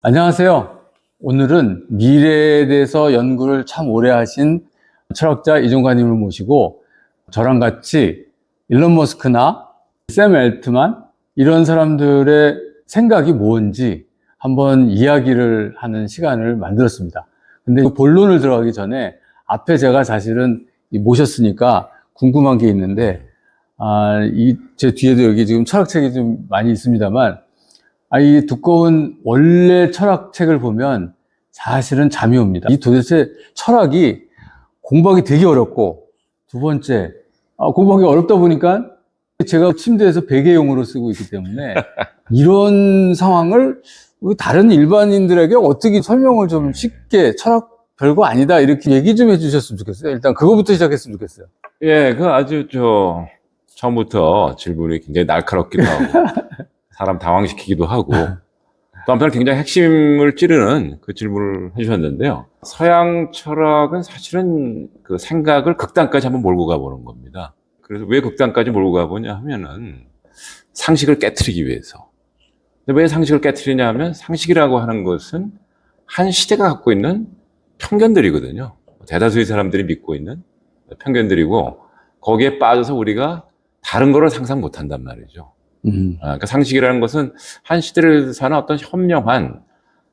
안녕하세요. 오늘은 미래에 대해서 연구를 참 오래 하신 철학자 이종관님을 모시고 저랑 같이 일론 머스크나 샘 엘트만 이런 사람들의 생각이 뭔지 한번 이야기를 하는 시간을 만들었습니다. 근데 본론을 들어가기 전에 앞에 제가 사실은 모셨으니까 궁금한 게 있는데 제 뒤에도 여기 지금 철학책이 좀 많이 있습니다만 이 두꺼운 원래 철학책을 보면 사실은 잠이 옵니다. 이 도대체 철학이 공부하기 되게 어렵고, 두 번째, 공부하기 어렵다 보니까 제가 침대에서 베개용으로 쓰고 있기 때문에 이런 상황을 다른 일반인들에게 어떻게 설명을 좀 쉽게 철학 별거 아니다 이렇게 얘기 좀 해주셨으면 좋겠어요. 일단 그거부터 시작했으면 좋겠어요. 예, 그 아주 처음부터 질문이 굉장히 날카롭기도 하고 사람 당황시키기도 하고 또 한편 굉장히 핵심을 찌르는 그 질문을 해주셨는데요. 서양 철학은 사실은 그 생각을 극단까지 한번 몰고 가보는 겁니다. 그래서 왜 극단까지 몰고 가보냐 하면은 상식을 깨트리기 위해서. 근데 왜 상식을 깨트리냐 하면 상식이라고 하는 것은 한 시대가 갖고 있는 편견들이거든요. 대다수의 사람들이 믿고 있는 편견들이고 거기에 빠져서 우리가 다른 거를 상상 못 한단 말이죠. 그러니까 상식이라는 것은 한 시대를 사는 어떤 현명한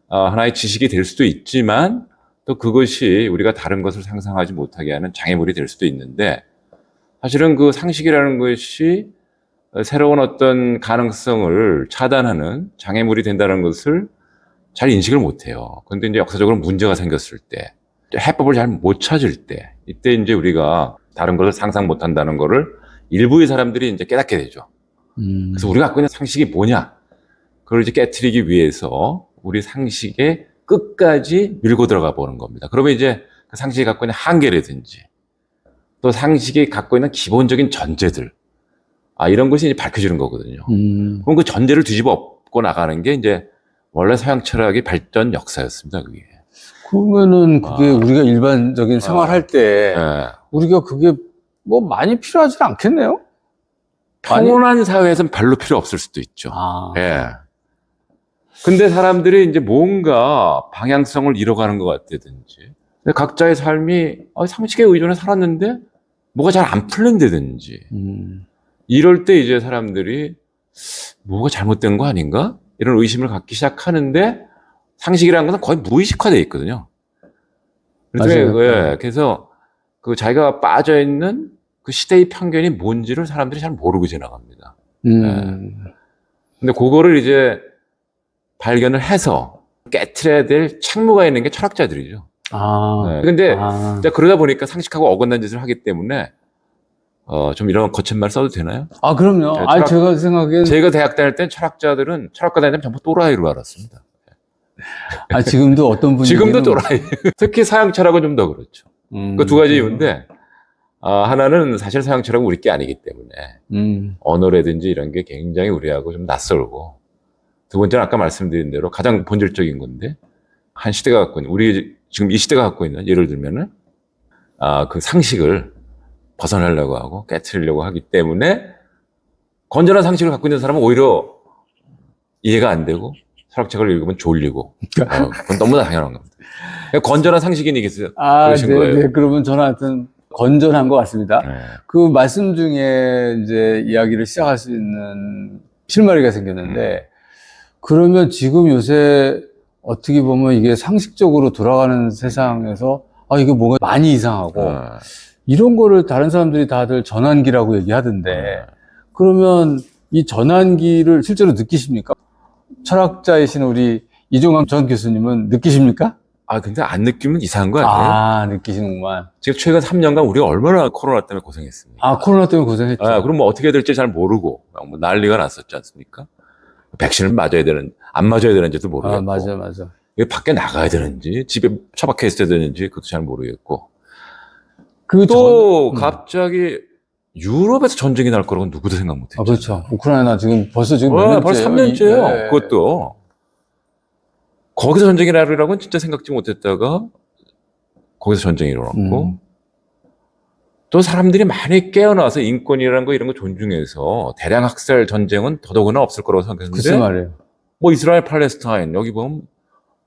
하나의 지식이 될 수도 있지만 또 그것이 우리가 다른 것을 상상하지 못하게 하는 장애물이 될 수도 있는데 사실은 그 상식이라는 것이 새로운 어떤 가능성을 차단하는 장애물이 된다는 것을 잘 인식을 못해요. 그런데 이제 역사적으로 문제가 생겼을 때 해법을 잘 못 찾을 때 이때 이제 우리가 다른 것을 상상 못한다는 거를 일부의 사람들이 이제 깨닫게 되죠. 그래서 우리가 갖고 있는 상식이 뭐냐? 그걸 이제 깨트리기 위해서 우리 상식에 끝까지 밀고 들어가 보는 겁니다. 그러면 이제 그 상식이 갖고 있는 한계라든지 또 상식이 갖고 있는 기본적인 전제들 이런 것이 이제 밝혀지는 거거든요. 그럼 그 전제를 뒤집어 엎고 나가는 게 이제 원래 서양 철학의 발전 역사였습니다. 그게. 그러면은 그게 우리가 일반적인 생활할 때 우리가 그게 뭐 많이 필요하지 않겠네요? 평온한 사회에서는 별로 필요 없을 수도 있죠. 예. 근데 사람들이 이제 뭔가 방향성을 잃어가는 것 같다든지, 각자의 삶이 상식에 의존해 살았는데 뭐가 잘 안 풀린다든지, 이럴 때 이제 사람들이 뭐가 잘못된 거 아닌가? 이런 의심을 갖기 시작하는데 상식이라는 것은 거의 무의식화되어 있거든요. 맞아요. 예. 그래서 그 자기가 빠져 있는 그 시대의 편견이 뭔지를 사람들이 잘 모르고 지나갑니다. 근데 그거를 이제 발견을 해서 깨트려야 될 책무가 있는 게 철학자들이죠. 근데 그러다 보니까 상식하고 어긋난 짓을 하기 때문에 좀 이런 거친 말 써도 되나요? 그럼요. 제가 생각엔 제가 대학 다닐 땐 철학과 다니면 전부 또라이로 알았습니다. 지금도 어떤 분이 지금도 또라이. 특히 서양 철학은 좀 더 그렇죠. 그 두 가지 이유인데 하나는 사실 서양 철학은 우리 게 아니기 때문에 언어라든지 이런 게 굉장히 우리하고 좀 낯설고, 두 번째는 아까 말씀드린 대로 가장 본질적인 건데 한 시대가 갖고 있는, 우리 지금 이 시대가 갖고 있는, 예를 들면은 그 상식을 벗어나려고 하고 깨트리려고 하기 때문에 건전한 상식을 갖고 있는 사람은 오히려 이해가 안 되고 철학책을 읽으면 졸리고 그건 너무나 당연한 겁니다. 건전한 상식인이겠어요. 그러신 거예요. 네. 그러면 저는 하여튼 건전한 것 같습니다. 그 말씀 중에 이제 이야기를 시작할 수 있는 실마리가 생겼는데, 그러면 지금 요새 어떻게 보면 이게 상식적으로 돌아가는 세상에서 이게 뭔가 많이 이상하고 이런 거를 다른 사람들이 다들 전환기라고 얘기하던데, 그러면 이 전환기를 실제로 느끼십니까? 철학자이신 우리 이종관 전 교수님은 느끼십니까? 근데 안 느끼면 이상한 거 아니에요? 느끼시는구만. 지금 최근 3년간 우리가 얼마나 코로나 때문에 고생했습니까? 코로나 때문에 고생했죠. 그럼 뭐 어떻게 될지 잘 모르고 뭐 난리가 났었지 않습니까? 백신을 맞아야 되는, 안 맞아야 되는지도 모르겠고. 맞아. 밖에 나가야 되는지, 집에 처박혀 있어야 되는지 그것도 잘 모르겠고. 갑자기 유럽에서 전쟁이 날 거라고 누구도 생각 못 했죠. 그렇죠. 우크라이나 지금 벌써 몇 년째예요. 벌써 3년째예요. 그것도. 거기서 전쟁이 나리라고는 진짜 생각지 못했다가 거기서 전쟁이 일어났고, 또 사람들이 많이 깨어나서 인권이라는 거 이런 거 존중해서 대량 학살 전쟁은 더더구나 없을 거라고 생각했는데, 글쎄 말이에요. 뭐 이스라엘 팔레스타인 여기 보면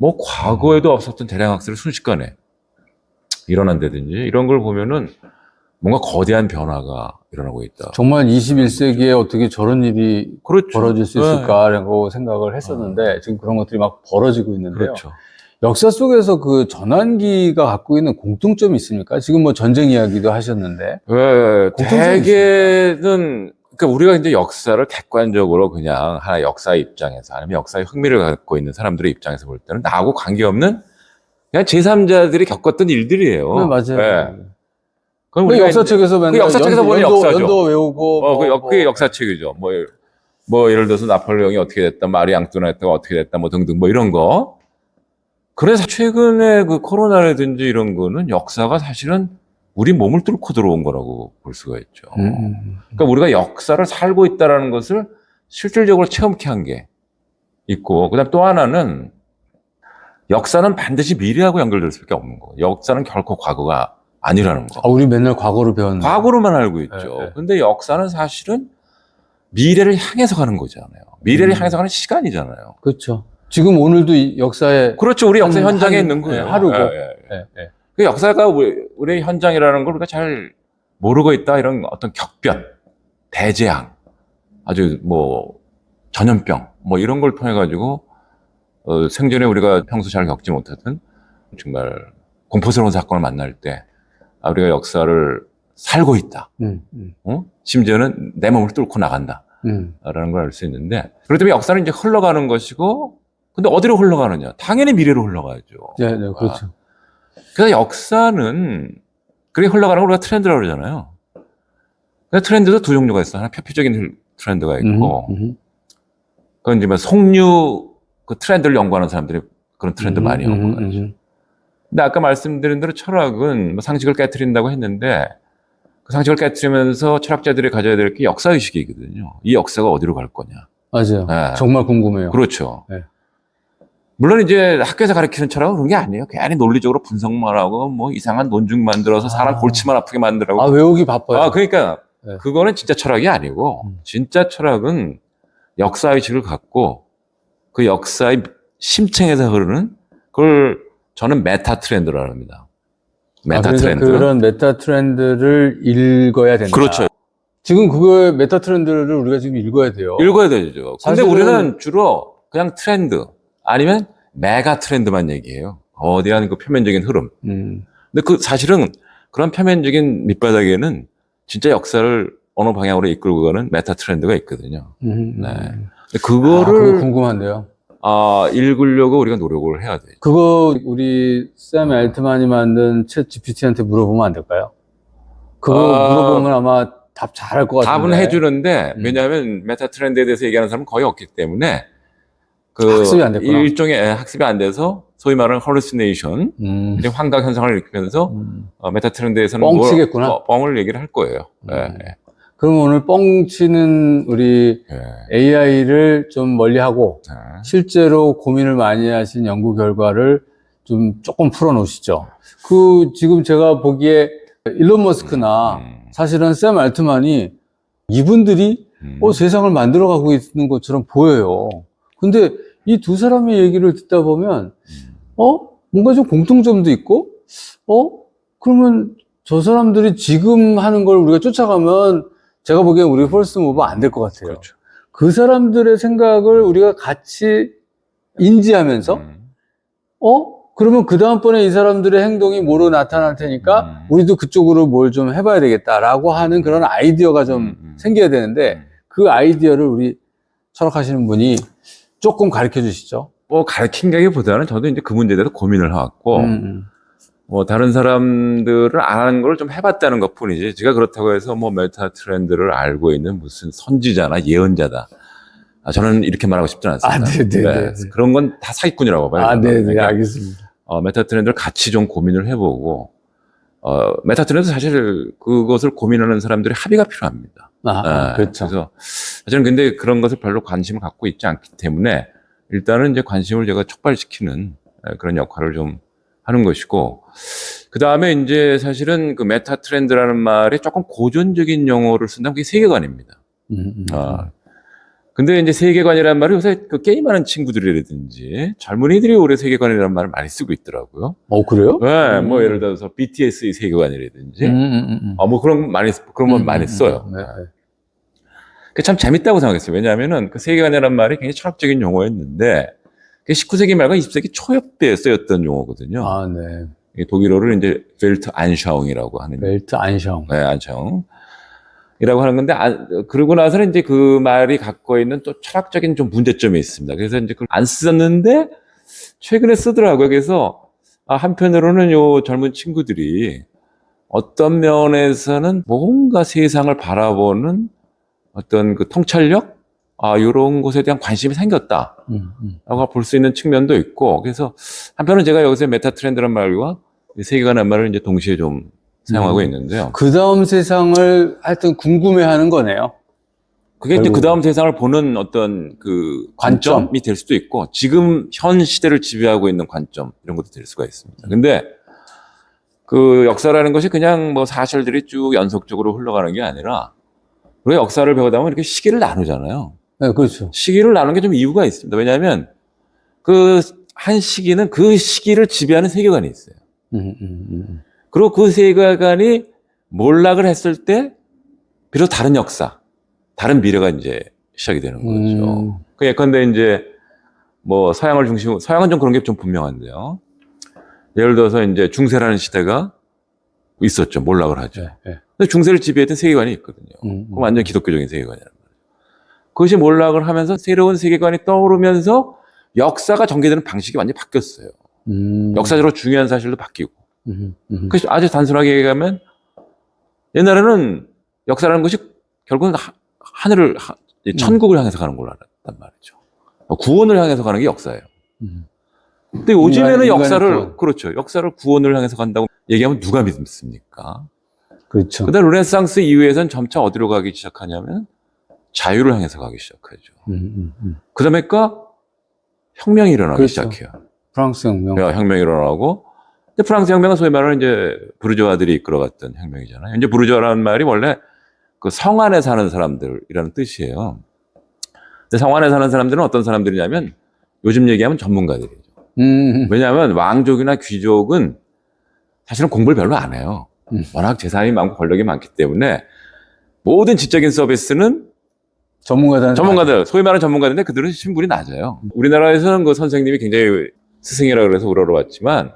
뭐 과거에도 없었던 대량학살이 순식간에 일어난다든지 이런 걸 보면은 뭔가 거대한 변화가 일어나고 있다. 정말 21세기에 어떻게 저런 일이 그렇죠. 벌어질 수 있을까라고 생각을 했었는데 지금 그런 것들이 막 벌어지고 있는데요. 그렇죠. 역사 속에서 그 전환기가 갖고 있는 공통점이 있습니까? 지금 뭐 전쟁 이야기도 하셨는데. 왜 공통점이 대개는 그러니까 우리가 이제 역사를 객관적으로 그냥 하나 역사의 입장에서 아니면 역사에 흥미를 갖고 있는 사람들의 입장에서 볼 때는 나하고 관계없는 그냥 제3자들이 겪었던 일들이에요. 네, 맞아요. 예. 그럼 그 우리가 역사책에서 맨날 역사책에서 보는 연도, 역사죠. 연도 외우고 그게 역사책이죠. 뭐 예를 들어서 나폴레옹이 어떻게 됐다, 마리 앙뚜아네트가 어떻게 됐다, 뭐 등등 뭐 이런 거. 그래서 최근에 그 코로나라든지 이런 거는 역사가 사실은 우리 몸을 뚫고 들어온 거라고 볼 수가 있죠. 그러니까 우리가 역사를 살고 있다는 것을 실질적으로 체험케 한 게 있고, 그다음 또 하나는 역사는 반드시 미래하고 연결될 수밖에 없는 거. 역사는 결코 과거가 아니라는 거. 아, 우리 맨날 과거로 배웠는데. 과거로만 알고 있죠. 네. 근데 역사는 사실은 미래를 향해서 가는 거잖아요. 미래를 향해서 가는 시간이잖아요. 그렇죠. 지금 오늘도 이 역사에 그렇죠. 우리 역사 현장에 있는 거예요. 하루고. 예. 그 역사가 우리의 현장이라는 걸 우리가 잘 모르고 있다. 이런 어떤 격변, 대재앙, 아주 뭐 전염병, 뭐 이런 걸 통해 가지고 생전에 우리가 평소 잘 겪지 못하던 정말 공포스러운 사건을 만날 때 우리가 역사를 살고 있다. 심지어는 내 몸을 뚫고 나간다. 라는 걸 알 수 있는데, 그렇기 때문에 역사는 이제 흘러가는 것이고, 근데 어디로 흘러가느냐? 당연히 미래로 흘러가야죠. 네, 그렇죠. 그래서 역사는, 그게 흘러가는 걸 우리가 트렌드라고 그러잖아요. 근데 트렌드도 두 종류가 있어. 하나 표피적인 트렌드가 있고, 그건 이제 뭐 송유 그 트렌드를 연구하는 사람들이 그런 트렌드 많이 연구하죠. 근데 아까 말씀드린 대로 철학은 뭐 상식을 깨트린다고 했는데, 그 상식을 깨트리면서 철학자들이 가져야 될 게 역사의식이거든요. 이 역사가 어디로 갈 거냐. 맞아요. 네. 정말 궁금해요. 그렇죠. 네. 물론 이제 학교에서 가르치는 철학은 그런 게 아니에요. 괜히 논리적으로 분석만 하고 뭐 이상한 논증 만들어서 사람 골치만 아프게 만들라고. 외우기 바빠요. 그러니까 네. 그거는 진짜 철학이 아니고 진짜 철학은 역사의식을 갖고 그 역사의 심층에서 흐르는 그걸 저는 메타 트렌드라고 합니다. 메타 트렌드. 그런 메타 트렌드를 읽어야 된다. 그렇죠. 지금 그거의 메타 트렌드를 우리가 지금 읽어야 돼요. 읽어야 되죠. 근데 사실은- 우리는 주로 그냥 트렌드 아니면 메가 트렌드만 얘기해요. 거대한 그 표면적인 흐름. 근데 그 사실은 그런 표면적인 밑바닥에는 진짜 역사를 어느 방향으로 이끌고 가는 메타 트렌드가 있거든요. 네. 근데 그거 그거를 궁금한데요. 읽으려고 우리가 노력을 해야 돼요. 그거 우리 샘 엘트만이 만든 챗 GPT한테 물어보면 안 될까요? 그거 물어보면 아마 답 잘할 것 같은데. 답은 해주는데 왜냐하면 메타 트렌드에 대해서 얘기하는 사람은 거의 없기 때문에 그 학습이 안 됐구나. 일종의 학습이 안 돼서 소위 말하는 hallucination, 이제 환각 현상을 일으키면서 메타 트렌드에서는 뻥치겠구나. 뻥을 얘기를 할 거예요. 네. 그럼 오늘 뻥치는 우리 AI를 좀 멀리하고 실제로 고민을 많이 하신 연구 결과를 좀 조금 풀어놓으시죠. 지금 제가 보기에 일론 머스크나 사실은 샘 알트만이 이분들이 세상을 만들어가고 있는 것처럼 보여요. 근데 이 두 사람의 얘기를 듣다 보면 뭔가 좀 공통점도 있고 그러면 저 사람들이 지금 하는 걸 우리가 쫓아가면 제가 보기엔 우리 퍼스트 무브 안 될 것 같아요. 그렇죠. 그 사람들의 생각을 우리가 같이 인지하면서 그러면 그 다음번에 이 사람들의 행동이 뭐로 나타날 테니까 우리도 그쪽으로 뭘 좀 해봐야 되겠다라고 하는 그런 아이디어가 좀 생겨야 되는데 그 아이디어를 우리 철학하시는 분이 조금 가르쳐 주시죠. 가르친다기보다는 저도 이제 그 문제에 대해서 고민을 해왔고 다른 사람들을 안 하는 걸 좀 해봤다는 것 뿐이지 제가 그렇다고 해서 메타 트렌드를 알고 있는 무슨 선지자나 예언자다. 저는 이렇게 말하고 싶지는 않습니다. 네네. 그런 건 다 사기꾼이라고 봐요. 네네, 그러니까 알겠습니다. 메타 트렌드를 같이 좀 고민을 해보고, 메타 트렌드 사실 그것을 고민하는 사람들의 합의가 필요합니다. 그렇죠. 그래서 사실은 근데 그런 것을 별로 관심을 갖고 있지 않기 때문에 일단은 이제 관심을 제가 촉발시키는 그런 역할을 좀 하는 것이고, 그 다음에 이제 사실은 그 메타 트렌드라는 말에 조금 고전적인 용어를 쓴다면 그게 세계관입니다. 근데 이제 세계관이라는 말을 요새 그 게임하는 친구들이라든지 젊은이들이 올해 세계관이라는 말을 많이 쓰고 있더라고요. 그래요? 네, 뭐 예를 들어서 BTS의 세계관이라든지, 뭐 그런 건 많이 써요. 네. 그게 참 재밌다고 생각했어요. 왜냐하면은 그 세계관이라는 말이 굉장히 철학적인 용어였는데, 그게 19세기 말과 20세기 초 때에 쓰였던 용어거든요. 아, 네. 이게 독일어를 이제 벨트 안샤웅이라고 하는. 벨트 안샤웅. 네, 안샤웅. 이라고 하는 건데, 그러고 나서는 이제 그 말이 갖고 있는 또 철학적인 좀 문제점이 있습니다. 그래서 이제 그걸 안 썼는데, 최근에 쓰더라고요. 그래서, 한편으로는 요 젊은 친구들이 어떤 면에서는 뭔가 세상을 바라보는 어떤 그 통찰력? 요런 것에 대한 관심이 생겼다. 라고 볼 수 있는 측면도 있고, 그래서 한편은 제가 여기서 메타 트렌드란 말과 세계관이라는 말을 이제 동시에 좀 사용하고 있는데요. 그 다음 세상을 하여튼 궁금해하는 거네요. 그게 이제 그 다음 세상을 보는 어떤 그 관점. 관점이 될 수도 있고, 지금 현 시대를 지배하고 있는 관점, 이런 것도 될 수가 있습니다. 근데 그 역사라는 것이 그냥 뭐 사실들이 쭉 연속적으로 흘러가는 게 아니라, 우리가 역사를 배우다 보면 이렇게 시기를 나누잖아요. 네, 그렇죠. 시기를 나누는 게 좀 이유가 있습니다. 왜냐하면 그 한 시기는 그 시기를 지배하는 세계관이 있어요. 그리고 그 세계관이 몰락을 했을 때 비로소 다른 역사, 다른 미래가 이제 시작이 되는 거죠. 그 예컨대 이제 뭐 서양을 중심으로, 서양은 좀 그런 게 좀 분명한데요. 예를 들어서 이제 중세라는 시대가 있었죠. 몰락을 하죠. 네. 근데 중세를 지배했던 세계관이 있거든요. 그건 완전 기독교적인 세계관이란 말이에요. 그것이 몰락을 하면서 새로운 세계관이 떠오르면서 역사가 전개되는 방식이 완전히 바뀌었어요. 역사적으로 중요한 사실도 바뀌고. 그래서 아주 단순하게 얘기하면 옛날에는 역사라는 것이 결국은 하늘을, 천국을 향해서 가는 걸 알았단 말이죠. 구원을 향해서 가는 게 역사예요. 근데 요즘에는 역사를, 구원. 그렇죠. 역사를 구원을 향해서 간다고 얘기하면 누가 믿습니까? 그렇죠. 그다음 르네상스 이후에선 점차 어디로 가기 시작하냐면 자유를 향해서 가기 시작하죠. 그 다음에가 혁명이 일어나기 그렇죠. 시작해요. 프랑스 혁명. 혁명이 일어나고, 근데 프랑스 혁명은 소위 말하는 이제 부르주아들이 이끌어갔던 혁명이잖아요. 이제 부르주아라는 말이 원래 그 성 안에 사는 사람들이라는 뜻이에요. 근데 성 안에 사는 사람들은 어떤 사람들이냐면 요즘 얘기하면 전문가들이죠. 왜냐하면 왕족이나 귀족은 사실은 공부를 별로 안 해요. 워낙 재산이 많고 권력이 많기 때문에 모든 지적인 서비스는 전문가들, 소위 말하는 전문가들인데 그들은 신분이 낮아요. 우리나라에서는 그 선생님이 굉장히 스승이라 그래서 우러러왔지만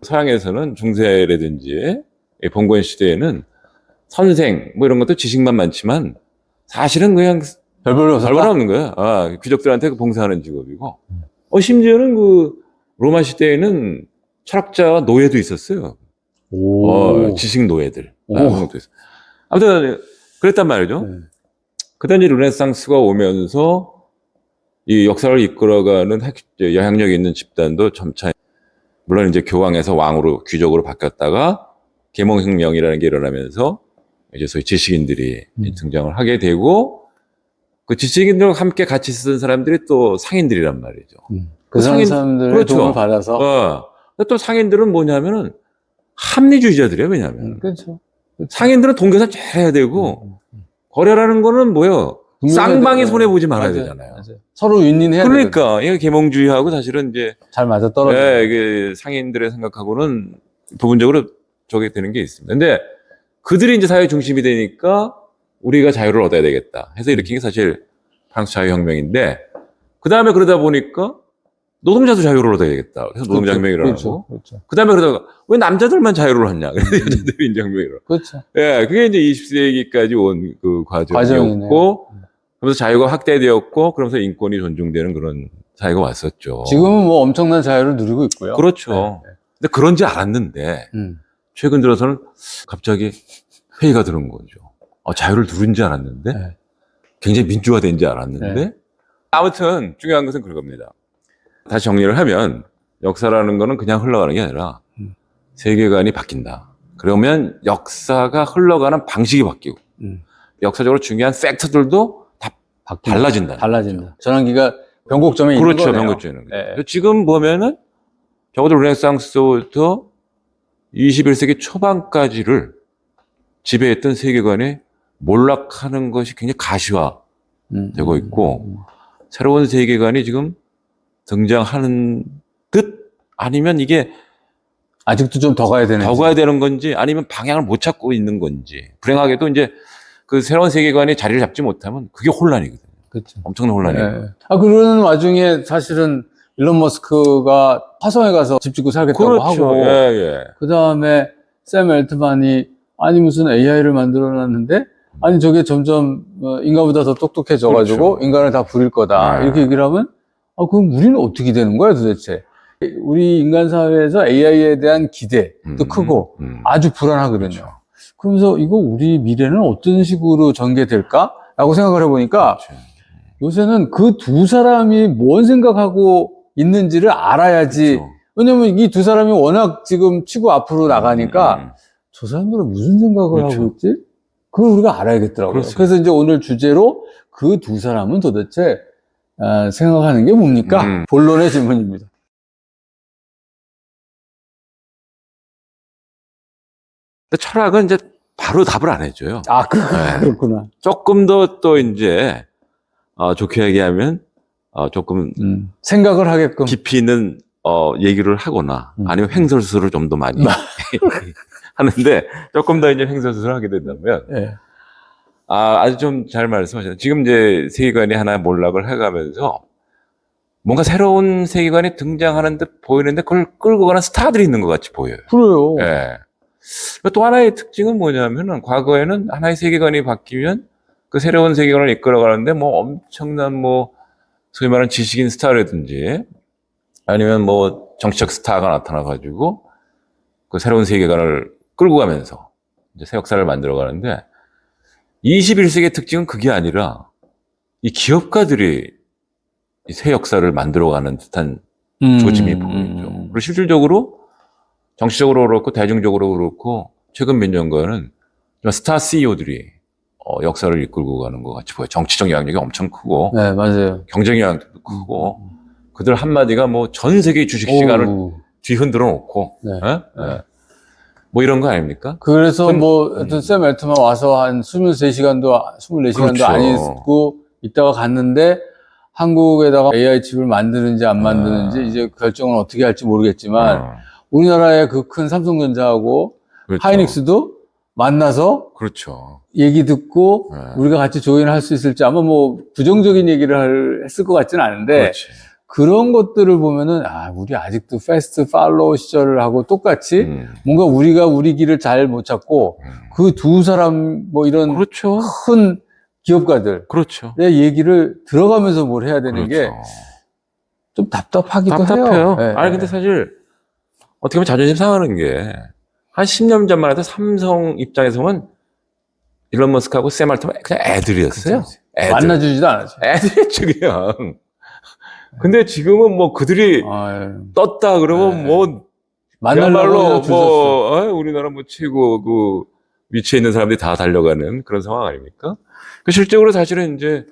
서양에서는 중세라든지 봉건 시대에는 선생 뭐 이런 것도 지식만 많지만 사실은 그냥 별별 없는 거예요. 귀족들한테 봉사하는 직업이고. 심지어는 그 로마 시대에는 철학자와 노예도 있었어요. 지식 노예들. 아무튼 그랬단 말이죠. 네. 그다음 이제 르네상스가 오면서 이 역사를 이끌어가는 영향력 있는 집단도 점차, 물론 이제 교황에서 왕으로, 귀족으로 바뀌었다가 계몽혁명이라는 게 일어나면서 이제 소위 지식인들이 등장을 하게 되고, 그 지식인들과 함께 같이 쓰던 사람들이 또 상인들이란 말이죠. 그 사람들의 그렇죠. 도움을 받아서. 또 상인들은 뭐냐면은 합리주의자들이에요. 왜냐하면 그렇죠. 상인들은 돈 계산 잘 해야 되고, 거래라는 거는 뭐예요? 쌍방이 손해보지 말아야 되잖아요. 맞아요. 서로 윈윈해야 돼요. 그러니까, 이게 계몽주의하고 사실은 이제. 잘 맞아 떨어져요. 이게 상인들의 생각하고는 부분적으로 저게 되는 게 있습니다. 근데 그들이 이제 사회 중심이 되니까 우리가 자유를 얻어야 되겠다 해서 일으킨 게 사실 프랑스 자유혁명인데, 그 다음에 그러다 보니까 노동자도 자유를 얻어야겠다. 그래서 노동자혁명이 일어나고. 그렇죠. 그 다음에 그러다가 왜 남자들만 자유를 얻냐. 그래서 여자들이 이제 혁명이 일어나고. 그렇죠. 그게 이제 20세기까지 온 그 과정이었고, 그러면서 자유가 확대되었고, 그러면서 인권이 존중되는 그런 사회가 왔었죠. 지금은 뭐 엄청난 자유를 누리고 있고요. 그렇죠. 네. 근데 그런지 알았는데, 최근 들어서는 갑자기 회의가 드는 거죠. 자유를 누린지 알았는데, 굉장히 민주화된지 알았는데, 아무튼 중요한 것은 그겁니다. 다시 정리를 하면 역사라는 거는 그냥 흘러가는 게 아니라 세계관이 바뀐다. 그러면 역사가 흘러가는 방식이 바뀌고 역사적으로 중요한 팩터들도 다 달라진다. 전환기가 변곡점에 있는 그렇죠. 거네요. 변곡점에 있는 거죠. 네. 지금 보면은 적어도 르네상스부터 21세기 초반까지를 지배했던 세계관이 몰락하는 것이 굉장히 가시화되고 되고 있고 새로운 세계관이 지금 등장하는 듯 아니면 이게 아직도 좀 더 가야 되는지. 더 가야 되는 건지 아니면 방향을 못 찾고 있는 건지 불행하게도 이제 그 새로운 세계관이 자리를 잡지 못하면 그게 혼란이거든요. 그렇죠. 엄청난 혼란이에요. 네. 그러는 와중에 사실은 일론 머스크가 화성에 가서 집 짓고 살겠다고 그렇죠. 하고, 예. 그 다음에 샘 엘트만이 아니 무슨 AI를 만들어놨는데 아니 저게 점점 인간보다 더 똑똑해져가지고 그렇죠. 인간을 다 부릴 거다. 네. 이렇게 얘기를 하면 그럼 우리는 어떻게 되는 거야 도대체? 우리 인간 사회에서 AI에 대한 기대도 크고 아주 불안하거든요. 그렇죠. 그러면서 이거 우리 미래는 어떤 식으로 전개될까라고 생각을 해보니까 그렇죠. 요새는 그 두 사람이 뭔 생각하고 있는지를 알아야지. 그렇죠. 왜냐면 이 두 사람이 워낙 지금 치고 앞으로 나가니까 저 사람들은 무슨 생각을 그렇죠. 하고 있지? 그걸 우리가 알아야겠더라고요. 그렇습니다. 그래서 이제 오늘 주제로 그 두 사람은 도대체 생각하는 게 뭡니까? 본론의 질문입니다. 근데 철학은 이제 바로 답을 안 해줘요. 그렇구나. 조금 더 또 이제 좋게 얘기하면 조금 생각을 하게끔. 깊이 있는 얘기를 하거나 아니면 횡설수설을 좀 더 많이 하는데 조금 더 이제 횡설수설을 하게 된다면 네. 아주 좀 잘 말씀하셨어요. 지금 이제 세계관이 하나 몰락을 해가면서 뭔가 새로운 세계관이 등장하는 듯 보이는데 그걸 끌고 가는 스타들이 있는 것 같이 보여요. 그래요. 예. 또 하나의 특징은 뭐냐면은 과거에는 하나의 세계관이 바뀌면 그 새로운 세계관을 이끌어가는데 뭐 엄청난 뭐 소위 말하는 지식인 스타라든지 아니면 뭐 정치적 스타가 나타나가지고 그 새로운 세계관을 끌고 가면서 이제 새 역사를 만들어 가는데 21세기의 특징은 그게 아니라 이 기업가들이 이 새 역사를 만들어 가는 듯한 조짐이 보이죠. 그리고 실질적으로 정치적으로 그렇고 대중적으로 그렇고 최근 몇 년간은 스타 CEO들이 역사를 이끌고 가는 것 같이 보여요. 정치적 영향력이 엄청 크고 네, 맞아요. 경쟁 영향력도 크고 그들 한마디가 뭐 전 세계 주식 시간을 뒤흔들어 놓고 네. 뭐 이런 거 아닙니까? 그래서 하여튼 샘 엘트만 와서 한 23시간도 24시간도 그렇죠. 안 있고 있다가 갔는데 한국에다가 AI 칩을 만드는지 안 만드는지 이제 결정은 어떻게 할지 모르겠지만 우리나라의 그 큰 삼성전자하고 그렇죠. 하이닉스도 만나서 그렇죠. 얘기 듣고 우리가 같이 조인할 수 있을지 아마 뭐 부정적인 얘기를 했을 것 같지는 않은데 그렇지. 그런 것들을 보면은 우리 아직도 패스트 팔로우 시절을 하고 똑같이 뭔가 우리가 우리 길을 잘 못 찾고 그 두 사람 뭐 이런 그렇죠. 큰 기업가들의 그렇죠. 얘기를 들어가면서 뭘 해야 되는 그렇죠. 게 좀 답답하기도 답답해요. 해요. 네. 아니 근데 사실 어떻게 보면 자존심 상하는 게 한 10년 전만 해도 삼성 입장에서는 일론 머스크하고 샘 알트만 그냥 애들이었어요. 애들. 만나주지도 않았죠. 애들이었죠 그냥. 근데 지금은 뭐 그들이 떴다 그러면 뭐 만나려고 뭐 우리나라 뭐 최고 그 위치에 있는 사람들이 다 달려가는 그런 상황 아닙니까? 그 실적으로 사실은 이제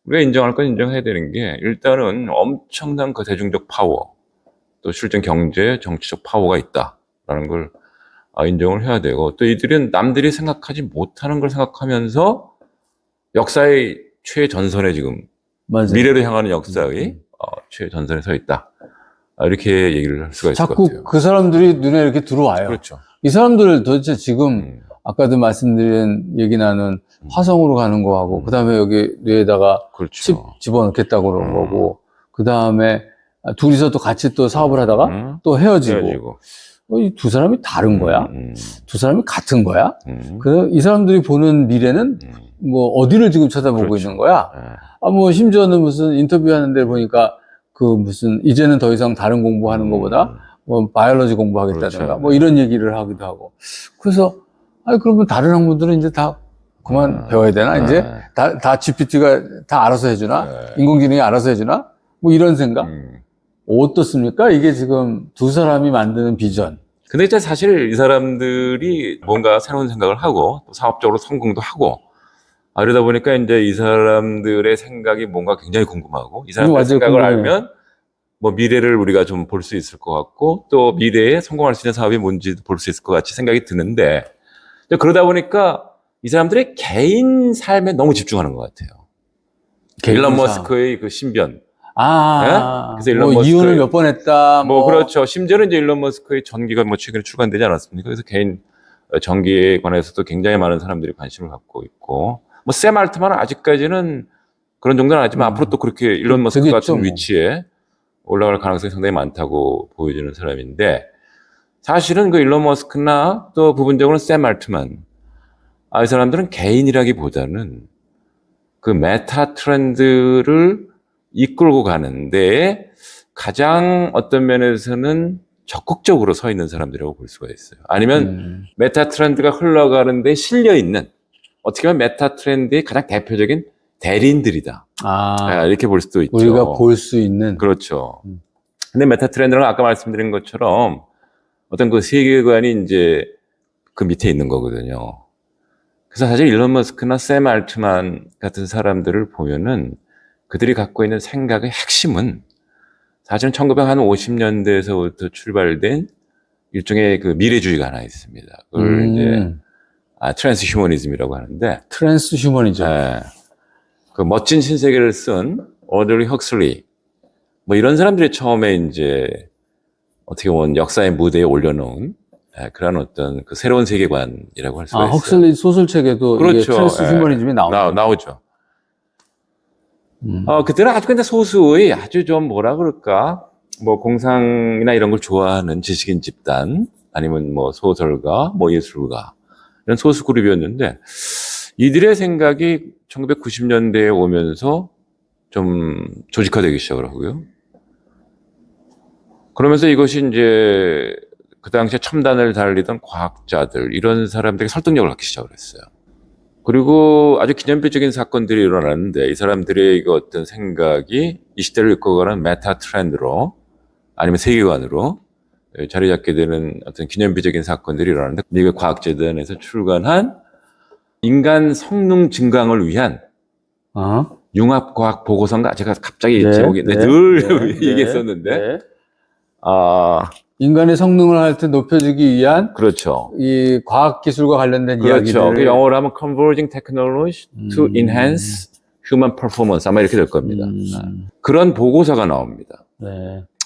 우리가 인정할 건 인정해야 되는 게 일단은 엄청난 그 대중적 파워 또 실전 경제 정치적 파워가 있다라는 걸 인정을 해야 되고 또 이들은 남들이 생각하지 못하는 걸 생각하면서 역사의 최전선에 지금 맞아요. 미래로 향하는 역사의 최전선에 서 있다. 이렇게 얘기를 할 수가 있을 것 같아요. 자꾸 그 사람들이 눈에 이렇게 들어와요. 그렇죠. 이 사람들 도대체 지금 아까도 말씀드린 얘기 나는 화성으로 가는 거하고 그 다음에 여기 뇌에다가 그렇죠. 칩 집어넣겠다고 그런 거고 그 다음에 둘이서 또 같이 또 사업을 하다가 또 헤어지고 이 두 사람이 다른 거야? 두 사람이 같은 거야? 그래서 이 사람들이 보는 미래는 뭐 어디를 지금 쳐다보고 그렇죠. 있는 거야? 뭐 심지어는 무슨 인터뷰하는 데 보니까 그 무슨 이제는 더 이상 다른 공부하는 것보다 뭐 바이올로지 공부하겠다든가 그렇죠. 뭐 이런 얘기를 하기도 하고 그래서 그러면 다른 학문들은 이제 다 그만 배워야 되나? 이제 다 GPT가 다 알아서 해주나? 인공지능이 알아서 해주나? 뭐 이런 생각? 어떻습니까? 이게 지금 두 사람이 만드는 비전. 근데 이제 사실 이 사람들이 뭔가 새로운 생각을 하고 또 사업적으로 성공도 하고 이러다 보니까 이제 이 사람들의 생각이 뭔가 굉장히 궁금하고 이 사람들의 생각을 궁금해요. 알면 뭐 미래를 우리가 좀 볼 수 있을 것 같고 또 미래에 성공할 수 있는 사업이 뭔지도 볼 수 있을 것 같이 생각이 드는데 그러다 보니까 이 사람들의 개인 삶에 너무 집중하는 것 같아요. 일론 개인사. 머스크의 그 신변. 아, 그래서 일론 뭐 머스크의- 이혼을 몇 번 했다. 뭐 그렇죠. 심지어는 이제 일론 머스크의 전기가 뭐 최근에 출간되지 않았습니까? 그래서 개인 전기에 관해서도 굉장히 많은 사람들이 관심을 갖고 있고, 뭐 샘 알트만은 아직까지는 그런 정도는 아니지만 앞으로 또 그렇게 일론 머스크 되겠죠, 같은 뭐. 위치에 올라갈 가능성이 상당히 많다고 보여지는 사람인데, 사실은 그 일론 머스크나 또 부분적으로 샘 알트만, 이 사람들은 개인이라기보다는 그 메타 트렌드를 이끌고 가는데 가장 어떤 면에서는 적극적으로 서 있는 사람들이라고 볼 수가 있어요. 아니면 메타 트렌드가 흘러가는데 실려 있는, 어떻게 보면 메타 트렌드의 가장 대표적인 대리인들이다. 이렇게 볼 수도 있죠. 우리가 볼 수 있는. 그렇죠. 근데 메타 트렌드는 아까 말씀드린 것처럼 어떤 그 세계관이 이제 그 밑에 있는 거거든요. 그래서 사실 일론 머스크나 샘 알트만 같은 사람들을 보면은 그들이 갖고 있는 생각의 핵심은 사실은 1950년대에서부터 출발된 일종의 그 미래주의가 하나 있습니다. 그걸 이제 트랜스 휴머니즘이라고 하는데, 트랜스 휴머니즘. 그 멋진 신세계를 쓴 오더리 헉슬리, 뭐 이런 사람들이 처음에 이제 어떻게 보면 역사의 무대에 올려놓은 그런 어떤 그 새로운 세계관이라고 할 수가 있어요. 헉슬리 소설책에도 그렇죠. 이게 트랜스 휴머니즘이 나오죠. 그때는 아주 근데 소수의 아주 좀 뭐라 그럴까, 뭐 공상이나 이런 걸 좋아하는 지식인 집단, 아니면 뭐 소설가, 뭐 예술가, 이런 소수 그룹이었는데, 이들의 생각이 1990년대에 오면서 좀 조직화되기 시작을 하고요. 그러면서 이것이 이제 그 당시에 첨단을 달리던 과학자들, 이런 사람들에게 설득력을 갖기 시작을 했어요. 그리고 아주 기념비적인 사건들이 일어났는데, 이 사람들의 그 어떤 생각이 이 시대를 이끌어가는 메타 트렌드로, 아니면 세계관으로 자리 잡게 되는 어떤 기념비적인 사건들이 일어났는데, 미국 과학재단에서 출간한 인간 성능 증강을 위한 융합과학 보고서인가? 제가 갑자기 제목이 늘 얘기했었는데, 인간의 성능을 하여튼 높여주기 위한, 그렇죠. 이 과학 기술과 관련된 그렇죠. 이야기들. 그 영어로 하면 Converging Technology to Enhance Human Performance, 아마 이렇게 될 겁니다. 그런 보고서가 나옵니다.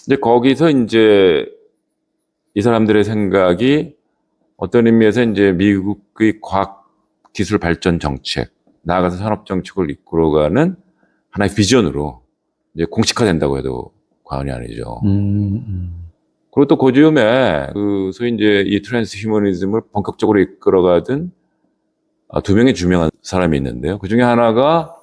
이제 거기서 이제 이 사람들의 생각이 어떤 의미에서 이제 미국의 과학 기술 발전 정책, 나아가서 산업 정책을 이끌어가는 하나의 비전으로 이제 공식화된다고 해도 과언이 아니죠. 그리고 또 그 즈음에 그 소위 이제 이 트랜스 휴머니즘을 본격적으로 이끌어가던 두 명의 유명한 사람이 있는데요. 그 중에 하나가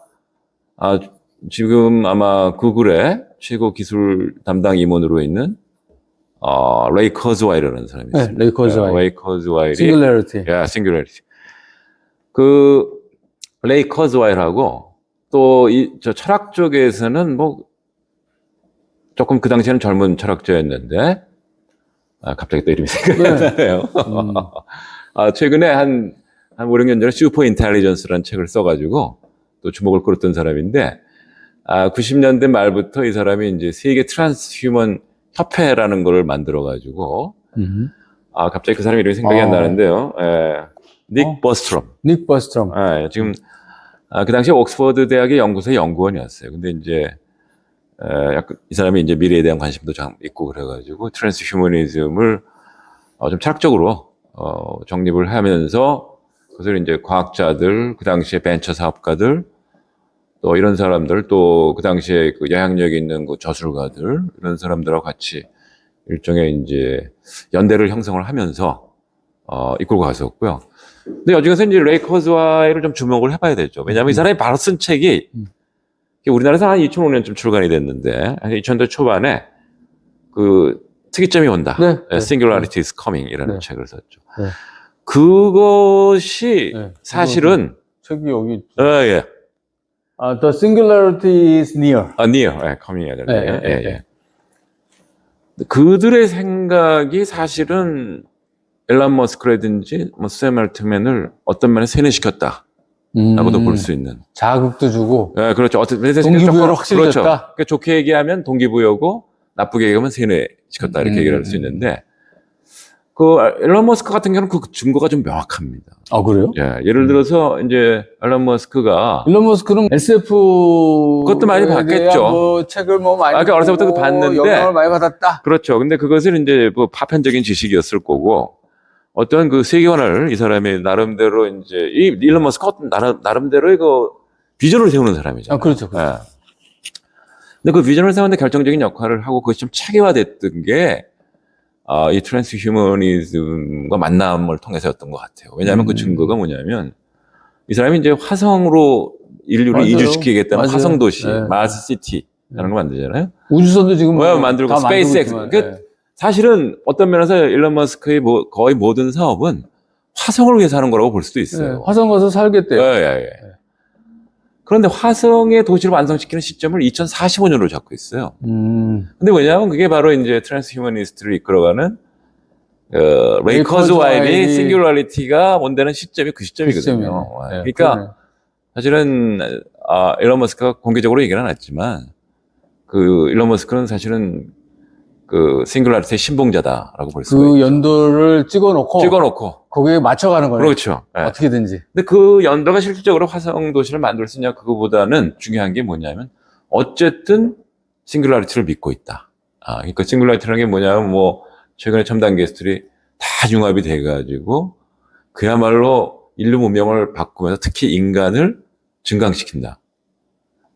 지금 아마 구글의 최고 기술 담당 임원으로 있는 레이 커즈와이라는 사람이 있습니다. 레이 커즈와이. 레이 커즈와일이 싱글러리티. 싱귤러리티. 그 레이 커즈와일하고 또 저 철학 쪽에서는 뭐 조금 그 당시에는 젊은 철학자였는데, 갑자기 또 이름이 생각이 안 나네요. 최근에 한 5, 6년 전에 슈퍼 인텔리전스라는 책을 써가지고 또 주목을 끌었던 사람인데, 90년대 말부터 이 사람이 이제 세계 트랜스휴먼 협회라는 걸 만들어가지고, 갑자기 그 사람 이름이 생각이 안 나는데요. 닉 버스트롬. 닉 버스트롬. 지금, 그 당시에 옥스퍼드 대학의 연구소의 연구원이었어요. 근데 이제, 약간 이 사람이 이제 미래에 대한 관심도 좀 있고 그래가지고 트랜스 휴머니즘을 좀 철학적으로 정립을 하면서 그것을 이제 과학자들, 그 당시에 벤처 사업가들, 또 이런 사람들, 또 그 당시에 그 영향력 있는 그 저술가들, 이런 사람들하고 같이 일종의 이제 연대를 형성을 하면서 이끌고 갔었고요. 근데 여중에서 이제 레이 커즈와이를 좀 주목을 해봐야 되죠. 왜냐하면 이 사람이 바로 쓴 책이 우리나라에서 한 2005년쯤 출간이 됐는데, 2000대 초반에 그 특이점이 온다. Singularity is Coming이라는 책을 썼죠. 그것이 사실은 책이 여기. The Singularity is near. near, coming이야 되는데. 그들의 생각이 사실은 일론 머스크라든지 샘 알트맨을 어떤 면에 세뇌시켰다. 라고도 볼 수 있는. 자극도 주고. 그렇죠. 동기부여를 확실히 그렇죠. 줬다. 그러니까 좋게 얘기하면 동기부여고, 나쁘게 얘기하면 세뇌시켰다. 이렇게 얘기를 할 수 있는데, 그 일론 머스크 같은 경우는 그 증거가 좀 명확합니다. 아, 그래요? 예, 예를 들어서 이제 일론 머스크가 일론 머스크는 SF 그것도 많이 봤겠죠. 뭐 책을 뭐 많이 그러니까 어렸을 때부터 보고 봤는데 영향을 많이 받았다. 그렇죠. 근데 그것을 이제 뭐 파편적인 지식이었을 거고 어떤 그 세계관을 이 사람이 나름대로 이제 이 일론 머스크가 어떤 나름대로의 그 비전을 세우는 사람이잖아요. 아, 그렇죠. 그렇죠. 예. 근데 그 비전을 세우는데 결정적인 역할을 하고 그것이 좀 체계화됐던 게 이 트랜스 휴머니즘과 만남을 통해서였던 것 같아요. 왜냐하면 그 증거가 뭐냐면 이 사람이 이제 화성으로 인류를 맞아요. 이주시키겠다는 맞아요. 화성 도시, 네. 마스 시티라는 거 만들잖아요. 우주선도 지금 뭐 만들고 다 스페이스X. 만들고 있지만, 그러니까 사실은 어떤 면에서 일론 머스크의 거의 모든 사업은 화성을 위해서 하는 거라고 볼 수도 있어요. 화성 가서 살겠대요. 예, 예, 예. 그런데 화성의 도시를 완성시키는 시점을 2045년으로 잡고 있어요. 근데 왜냐하면 그게 바로 이제 트랜스 휴머니스트를 이끌어가는 레이 커즈와일이 싱귤러리티가 온다는 시점이 그 시점이거든요. 네, 그러니까 사실은 일론 머스크가 공개적으로 얘기는 안 했지만 그 일론 머스크는 사실은 그 싱귤러리티의 신봉자다라고 볼 수가 그 있죠. 연도를 찍어놓고 거기에 맞춰가는 거예요. 그렇죠. 네. 어떻게든지. 근데 그 연도가 실질적으로 화성 도시를 만들 수 있냐 그거보다는 중요한 게 뭐냐면 어쨌든 싱귤러리티를 믿고 있다. 그러니까 싱귤러리티라는 게 뭐냐면 뭐 최근에 첨단 기술이 다 융합이 돼가지고 그야말로 인류 문명을 바꾸면서 특히 인간을 증강시킨다.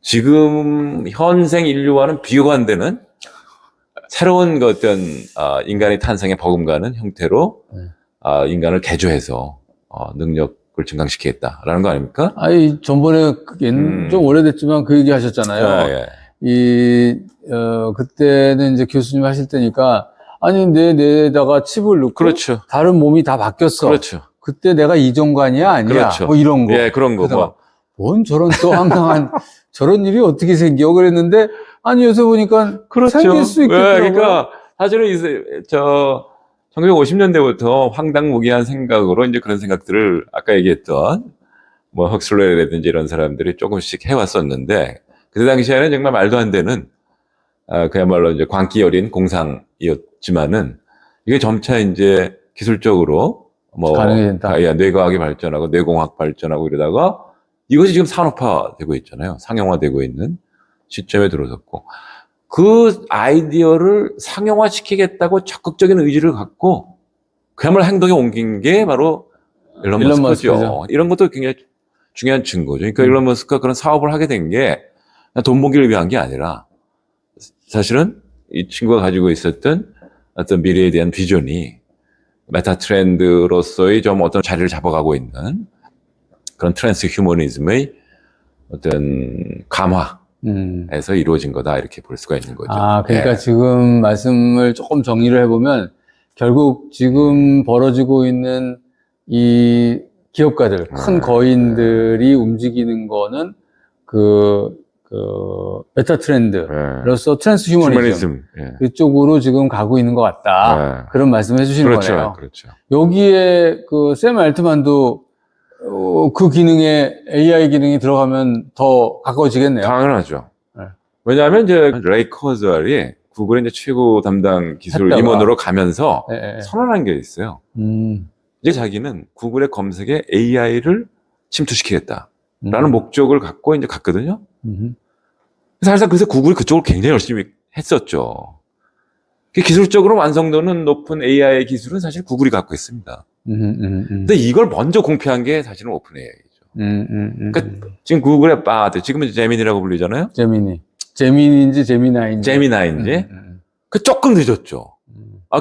지금 현생 인류와는 비교가 안 되는 새로운 그 어떤 인간의 탄생에 버금가는 형태로 인간을 개조해서 능력을 증강시키겠다라는 거 아닙니까? 아니, 전번에 좀 오래됐지만 그 얘기 하셨잖아요. 예. 그때는 이제 교수님 하실 때니까 아니, 뇌에다가 칩을 넣고 그렇죠. 다른 몸이 다 바뀌었어. 그렇죠. 그때 내가 이종관이야? 아니야? 그렇죠. 뭐 이런 거. 예, 그런 거. 뭐. 뭔 저런 또 황당한 저런 일이 어떻게 생겨? 그랬는데 아니, 요새 보니까 그렇죠. 생길 수 있겠더라고요. 그러니까 사실은 이제 1950년대부터 황당무계한 생각으로 이제 그런 생각들을 아까 얘기했던 뭐 헉슬러라든지 이런 사람들이 조금씩 해왔었는데 그때 당시에는 정말 말도 안 되는 그야말로 이제 광기 어린 공상이었지만은 이게 점차 이제 기술적으로 뭐 가능해진다. 뇌과학이 발전하고 뇌공학 발전하고 이러다가 이것이 지금 산업화되고 있잖아요. 상용화되고 있는 시점에 들어섰고 그 아이디어를 상용화시키겠다고 적극적인 의지를 갖고 그야말로 행동에 옮긴 게 바로 일론 머스크죠. 이런 것도 굉장히 중요한 증거죠. 그러니까 일론 머스크가 그런 사업을 하게 된 게 돈 벌기를 위한 게 아니라 사실은 이 친구가 가지고 있었던 어떤 미래에 대한 비전이 메타 트렌드로서의 좀 어떤 자리를 잡아가고 있는 그런 트랜스 휴머니즘의 어떤 감화에서 이루어진 거다 이렇게 볼 수가 있는 거죠. 그러니까 지금 말씀을 조금 정리를 해보면 결국 지금 벌어지고 있는 이 기업가들, 큰 거인들이 움직이는 거는 메타 트렌드로서 트랜스 휴머니즘 그쪽으로 지금 가고 있는 것 같다. 그런 말씀을 해주시는 거네요. 그렇죠. 여기에 샘 알트만도 그 기능에 AI 기능이 들어가면 더 가까워지겠네요. 당연하죠. 왜냐하면 이제 레이 커즈웰이 구글의 이제 최고 담당 기술 임원으로 가면서 선언한 게 있어요. 이제 자기는 구글의 검색에 AI를 침투시키겠다라는 목적을 갖고 이제 갔거든요. 사실상 그래서 구글이 그쪽을 굉장히 열심히 했었죠. 기술적으로 완성도는 높은 AI 기술은 사실 구글이 갖고 있습니다. 근데 이걸 먼저 공표한 게 사실은 오픈 AI죠. 그러니까 지금 구글의 지금은 제민이라고 불리잖아요. 제민인지 제미나인지. 그 조금 늦었죠.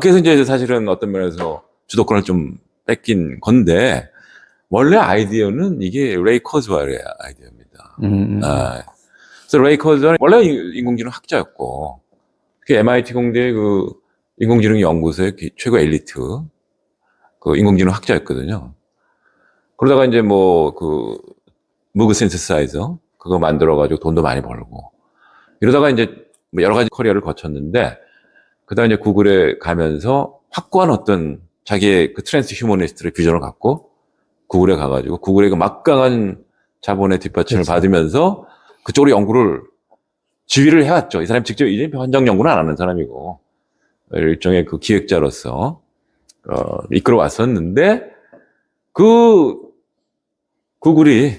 그래서 이제 사실은 어떤 면에서 주도권을 좀 뺏긴 건데 원래 아이디어는 이게 레이 커즈웰의 아이디어입니다. 그래서 레이 커즈웰은 원래 인공지능 학자였고 그 MIT 공대의 그 인공지능 연구소의 최고 엘리트 그 인공지능 학자였거든요. 그러다가 이제 무그 신세사이저 그거 만들어가지고 돈도 많이 벌고 이러다가 이제 여러 가지 커리어를 거쳤는데 그다음에 이제 구글에 가면서 확고한 어떤 자기의 그 트랜스 휴머니스트의 비전을 갖고 구글에 가가지고 구글의 그 막강한 자본의 뒷받침을 받으면서 그쪽으로 연구를 지휘를 해왔죠. 이 사람이 직접 이제 현장 연구는 안 하는 사람이고 일종의 그 기획자로서 이끌어 왔었는데, 구글이,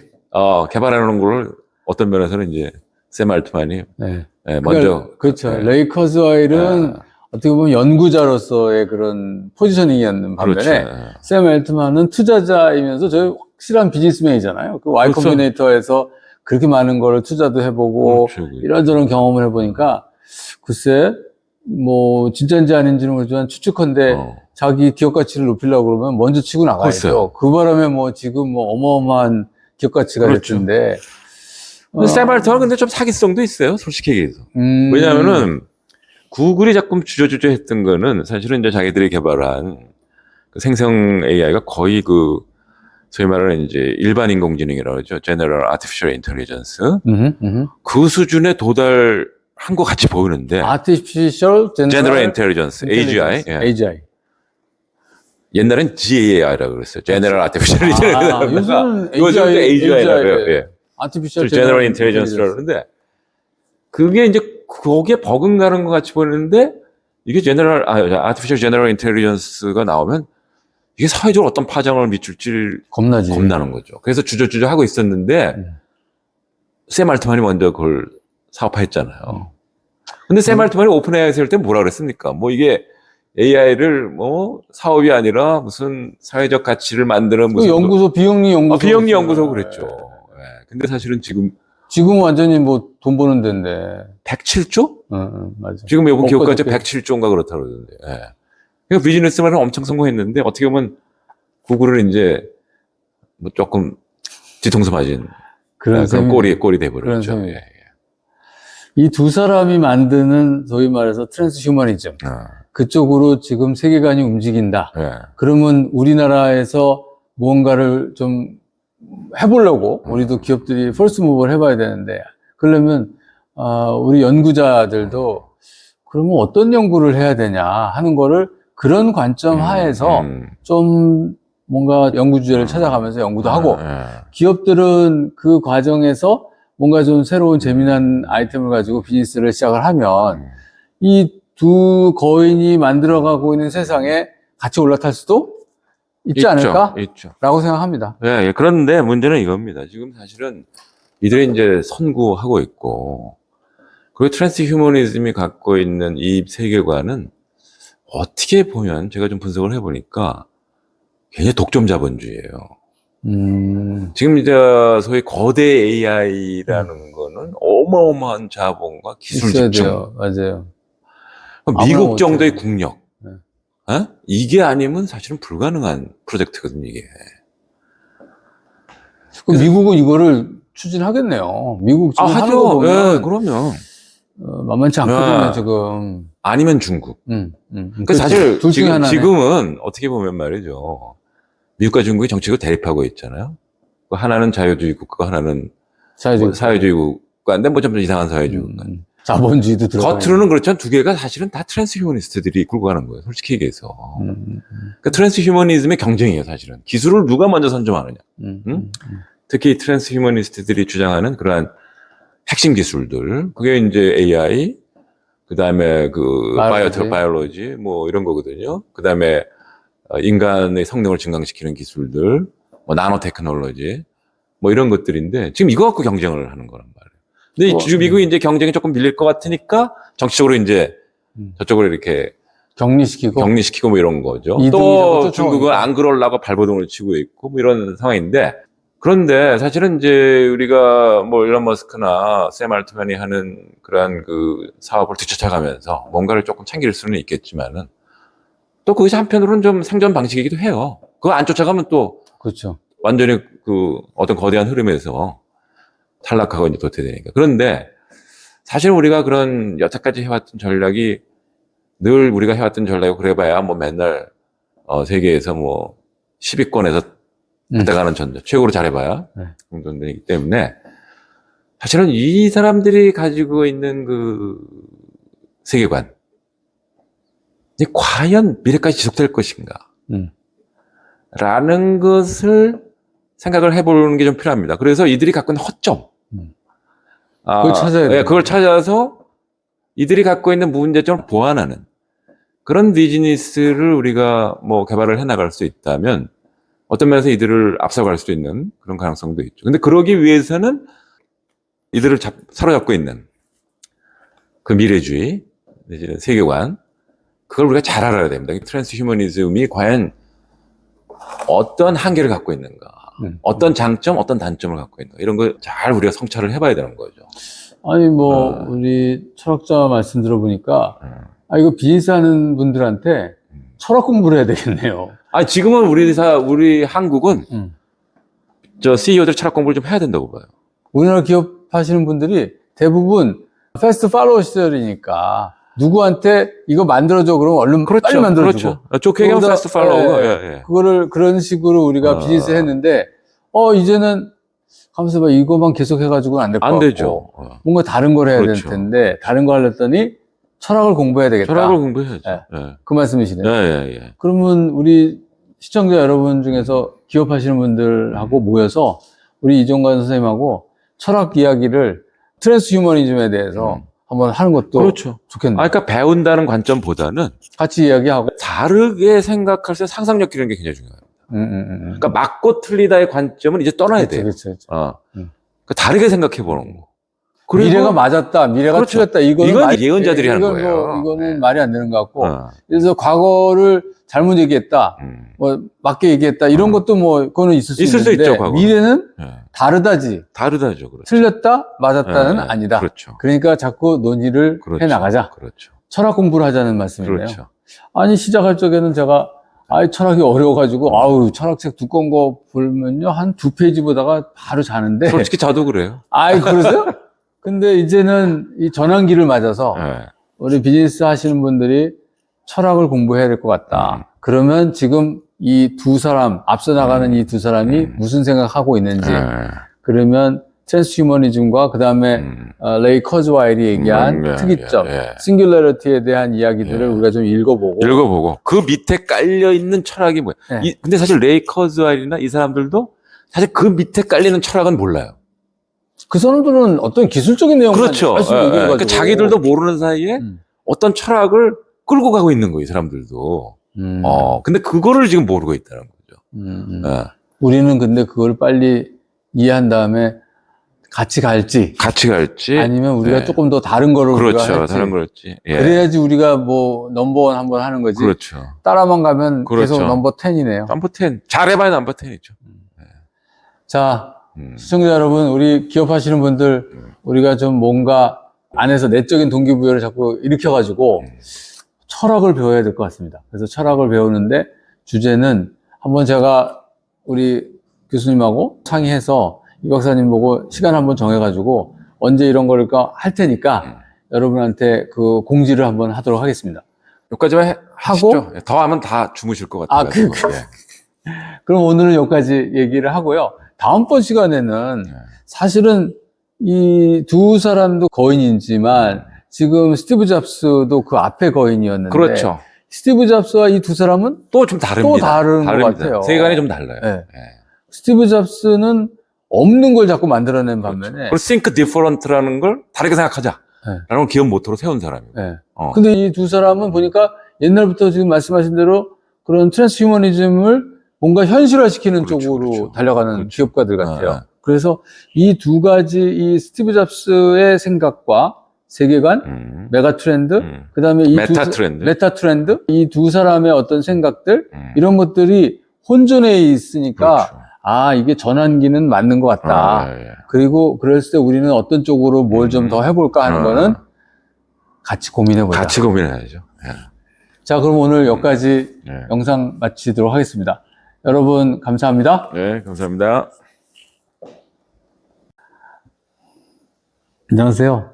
개발하는 걸 어떤 면에서는 이제, 샘 알트만이, 네. 먼저. 그렇죠. 네. 레이 커즈와일은 어떻게 보면 연구자로서의 그런 포지셔닝이었는 반면에 그렇죠. 샘 엘트만은 투자자이면서 저 확실한 비즈니스맨이잖아요. 그 Y 그렇죠. 컴비네이터에서 그렇게 많은 거를 투자도 해보고 그렇죠. 이런저런 경험을 해보니까 글쎄 뭐 진짜인지 아닌지는 모르지만 추측컨대 자기 기업 가치를 높이려고 그러면 먼저 치고 나가야죠. 글쎄요. 그 바람에 뭐 지금 뭐 어마어마한 기업 가치가 그렇죠. 됐는데 샘 알트만은 근데 좀 사기성도 있어요. 솔직히 얘기해서. 왜냐하면은 구글이 자꾸 주저주저 했던 거는 사실은 이제 자기들이 개발한 그 생성 AI가 거의 소위 말하는 이제 일반 인공지능이라고 그러죠. General Artificial Intelligence. 그 수준에 도달한 것 같이 보이는데. Artificial General Intelligence, AGI. 예. AGI. 옛날엔 GAI라고 그랬어요. General Artificial Intelligence. 요즘은 AGI라고 해요. 예. Artificial General Intelligence라고 그러는데 그게 이제 거기에 버금가는 것 같이 보이는데 이게 Artificial General Intelligence가 나오면 이게 사회적으로 어떤 파장을 미칠지 겁나는 거죠. 그래서 주저주저 하고 있었는데 샘 알트만이 먼저 그걸 사업화했잖아요. 근데 샘 알트만이 오픈 AI에서 할 때 뭐라 그랬습니까? 뭐 이게 AI를 뭐 사업이 아니라 무슨 사회적 가치를 만드는 무슨 연구소 비영리 연구소 비영리 연구소 그랬죠. 네. 근데 사실은 지금 완전히 뭐 돈 버는 데인데 107조? 맞아. 지금 이번 기업가치 107조인가 그렇다고 그러던데. 예. 그러니까 비즈니스만은 엄청 성공했는데 어떻게 보면 구글은 이제 뭐 조금 뒤통수 맞은 그런 꼴이 돼버렸죠. 예. 이 두 사람이 만드는 소위 말해서 트랜스 휴머니즘 그쪽으로 지금 세계관이 움직인다. 예. 그러면 우리나라에서 무언가를 좀 해보려고 우리도 기업들이 퍼스트 무브를 해봐야 되는데 그러려면 우리 연구자들도 그러면 어떤 연구를 해야 되냐 하는 거를 그런 관점 하에서 좀 뭔가 연구 주제를 찾아가면서 연구도 하고 기업들은 그 과정에서 뭔가 좀 새로운 재미난 아이템을 가지고 비즈니스를 시작을 하면 이 두 거인이 만들어가고 있는 세상에 같이 올라탈 수도 있지 않을까? 있죠. 라고 생각합니다. 예, 그런데 문제는 이겁니다. 지금 사실은 이들이 이제 선구하고 있고, 그리고 트랜스 휴머니즘이 갖고 있는 이 세계관은 어떻게 보면 제가 좀 분석을 해보니까 굉장히 독점 자본주의예요. 지금 이제 소위 거대 AI라는 거는 어마어마한 자본과 기술 집중. 돼요. 맞아요. 미국 정도의 국력. 이게 아니면 사실은 불가능한 프로젝트거든요, 이게. 미국은 이거를 추진하겠네요. 미국 지금 하는 거 보면. 예, 그러면. 만만치 않거든요, 지금. 아니면 중국. 그러니까 사실 지금은 어떻게 보면 말이죠. 미국과 중국이 정책을 대립하고 있잖아요. 하나는 자유주의 국가, 하나는 사회주의 국가인데 뭐 좀 이상한 사회주의 국가. 자본주의도 들어가. 겉으로는 그렇지만 두 개가 사실은 다 트랜스 휴머니스트들이 끌고 가는 거예요. 솔직히 얘기해서. 그러니까 트랜스 휴머니즘의 경쟁이에요, 사실은. 기술을 누가 먼저 선점하느냐. 특히 트랜스 휴머니스트들이 주장하는 그러한 핵심 기술들. 그게 이제 AI, 그 다음에 바이올로지, 뭐 이런 거거든요. 그 다음에 인간의 성능을 증강시키는 기술들, 뭐 나노 테크놀로지, 뭐 이런 것들인데 지금 이거 갖고 경쟁을 하는 거란 말이에요. 근데 미국이 이제 경쟁이 조금 밀릴 것 같으니까 정치적으로 이제 저쪽으로 이렇게 격리시키고 뭐 이런 거죠. 또 중국은 안 그러려고 발버둥을 치고 있고 뭐 이런 상황인데 그런데 사실은 이제 우리가 뭐 일론 머스크나 샘 알트만이 하는 그러한 그 사업을 뒤쫓아가면서 뭔가를 조금 챙길 수는 있겠지만은 또 그것이 한편으로는 좀 생존 방식이기도 해요. 그거 안 쫓아가면 또 그렇죠. 완전히 그 어떤 거대한 흐름에서 탈락하고 이제 도태되니까. 그런데 사실 우리가 그런 여태까지 해왔던 전략이 늘 우리가 해왔던 전략이 그래봐야 뭐 맨날 세계에서 뭐 10위권에서 갔다가는 전자 최고로 잘해봐야 정도이기 때문에 사실은 이 사람들이 가지고 있는 그 세계관 이 과연 미래까지 지속될 것인가 라는 것을 생각을 해보는 게 좀 필요합니다. 그래서 이들이 갖고 있는 허점 그걸 찾아야 돼요. 그걸 찾아서 이들이 갖고 있는 문제점을 보완하는 그런 비즈니스를 우리가 뭐 개발을 해 나갈 수 있다면 어떤 면에서 이들을 앞서갈 수 있는 그런 가능성도 있죠. 근데 그러기 위해서는 이들을 사로잡고 있는 그 미래주의, 내지는 세계관, 그걸 우리가 잘 알아야 됩니다. 트랜스 휴머니즘이 과연 어떤 한계를 갖고 있는가, 어떤 장점, 어떤 단점을 갖고 있는가, 이런 걸 잘 우리가 성찰을 해봐야 되는 거죠. 아니, 뭐, 우리 철학자 말씀 들어보니까, 이거 비즈니스 하는 분들한테 철학 공부를 해야 되겠네요. 지금은 우리 한국은 저 CEO들 철학 공부를 좀 해야 된다고 봐요. 우리나라 기업 하시는 분들이 대부분 패스트 팔로워 시절이니까 누구한테 이거 만들어줘 그러면 얼른 빨리 만들어주고. 그렇죠. 좋게 얘기하면 패스트 팔로워. 예. 그거를 그런 식으로 우리가 비즈니스 했는데 이제는 가면서 봐 이거만 계속 해가지고는 안 될 것 같고. 안 되죠. 뭔가 다른 걸 해야 그렇죠. 될 텐데 다른 거 하려더니 철학을 공부해야 되겠다. 철학을 공부해야죠. 예. 예. 그 말씀이시네요. 예. 그러면 우리 시청자 여러분 중에서 기업 하시는 분들하고 모여서 우리 이종관 선생님하고 철학 이야기를 트랜스 휴머니즘에 대해서 한번 하는 것도 그렇죠. 좋겠네요. 그러니까 배운다는 관점보다는 같이 이야기하고. 다르게 생각할 때 상상력 기르는 게 굉장히 중요해요. 그러니까 맞고 틀리다의 관점은 이제 떠나야 돼요. 그렇죠. 그러니까 다르게 생각해 보는 거. 미래가 맞았다, 미래가 그렇죠. 틀렸다. 이건 예언자들이 하는 거예요. 이거는 말이 안 되는 것 같고. 그래서 과거를 잘못 얘기했다, 뭐 맞게 얘기했다. 이런 것도 뭐 그거는 있을 수 있는데. 있죠, 과거는. 미래는 다르다지. 다르다죠. 그렇죠. 틀렸다, 맞았다는 아니다. 그렇죠. 그러니까 자꾸 논의를 해 나가자. 그렇죠. 철학 공부를 하자는 말씀이네요. 그렇죠. 아니 시작할 적에는 제가 철학이 어려워가지고 철학책 두꺼운 거 보면요 한 2페이지 보다가 바로 자는데. 솔직히 저도 그래요. 그러세요? 근데 이제는 이 전환기를 맞아서 우리 비즈니스 하시는 분들이 철학을 공부해야 될 것 같다. 그러면 지금 이 두 사람, 앞서 나가는 이 두 사람이 무슨 생각하고 있는지, 그러면 트랜스 휴머니즘과 그 다음에 레이 쿠즈와일이 얘기한 특이점, 싱귤러리티에 대한 이야기들을 우리가 좀 읽어보고 그 밑에 깔려있는 철학이 뭐야. 근데 사실 레이 쿠즈와일이나 이 사람들도 사실 그 밑에 깔리는 철학은 몰라요. 그 사람들은 어떤 기술적인 내용만 그렇죠. 그러니까 자기들도 모르는 사이에 어떤 철학을 끌고 가고 있는 거예요, 이 사람들도. 근데 그거를 지금 모르고 있다는 거죠. 우리는 근데 그걸 빨리 이해한 다음에 같이 갈지 아니면 우리가 조금 더 다른 거를 우리가 할지. 다른 거였지. 그래야지 우리가 뭐 넘버원 한번 하는 거지. 그렇죠. 따라만 가면 계속 넘버 10이네요. 넘버 10. 잘해봐야 넘버 10이죠. 자, 시청자 여러분, 우리 기업하시는 분들, 우리가 좀 뭔가 안에서 내적인 동기부여를 자꾸 일으켜가지고 철학을 배워야 될 것 같습니다. 그래서 철학을 배우는데 주제는 한번 제가 우리 교수님하고 상의해서 이 박사님 보고 시간 한번 정해가지고 언제 이런 거를 할 테니까 여러분한테 그 공지를 한번 하도록 하겠습니다. 여기까지만 하고 더 하면 다 주무실 것 같아요. 그럼 오늘은 여기까지 얘기를 하고요. 다음번 시간에는 사실은 이 두 사람도 거인이지만 지금 스티브 잡스도 그 앞에 거인이었는데. 그렇죠. 스티브 잡스와 이 두 사람은 또 좀 다릅니다. 또 다른 것 같아요. 세계관이 좀 달라요. 스티브 잡스는 없는 걸 자꾸 만들어낸 반면에. 그리고 think different라는 걸 다르게 생각하자. 라는 걸 기업 모토로 세운 사람이에요. 근데 이 두 사람은 보니까 옛날부터 지금 말씀하신 대로 그런 트랜스 휴머니즘을 뭔가 현실화시키는 쪽으로 달려가는 기업가들 같아요. 그래서 이 두 가지 이 스티브 잡스의 생각과 세계관, 메가 트렌드, 그 다음에 메타 트렌드, 이 두 사람의 어떤 생각들, 이런 것들이 혼존해 있으니까, 이게 전환기는 맞는 것 같다. 그리고 그랬을 때 우리는 어떤 쪽으로 뭘 좀 더 해볼까 하는 거는 같이 고민해보자. 같이 고민해야죠. 자, 그럼 오늘 여기까지 영상 마치도록 하겠습니다. 여러분, 감사합니다. 네, 감사합니다. 안녕하세요.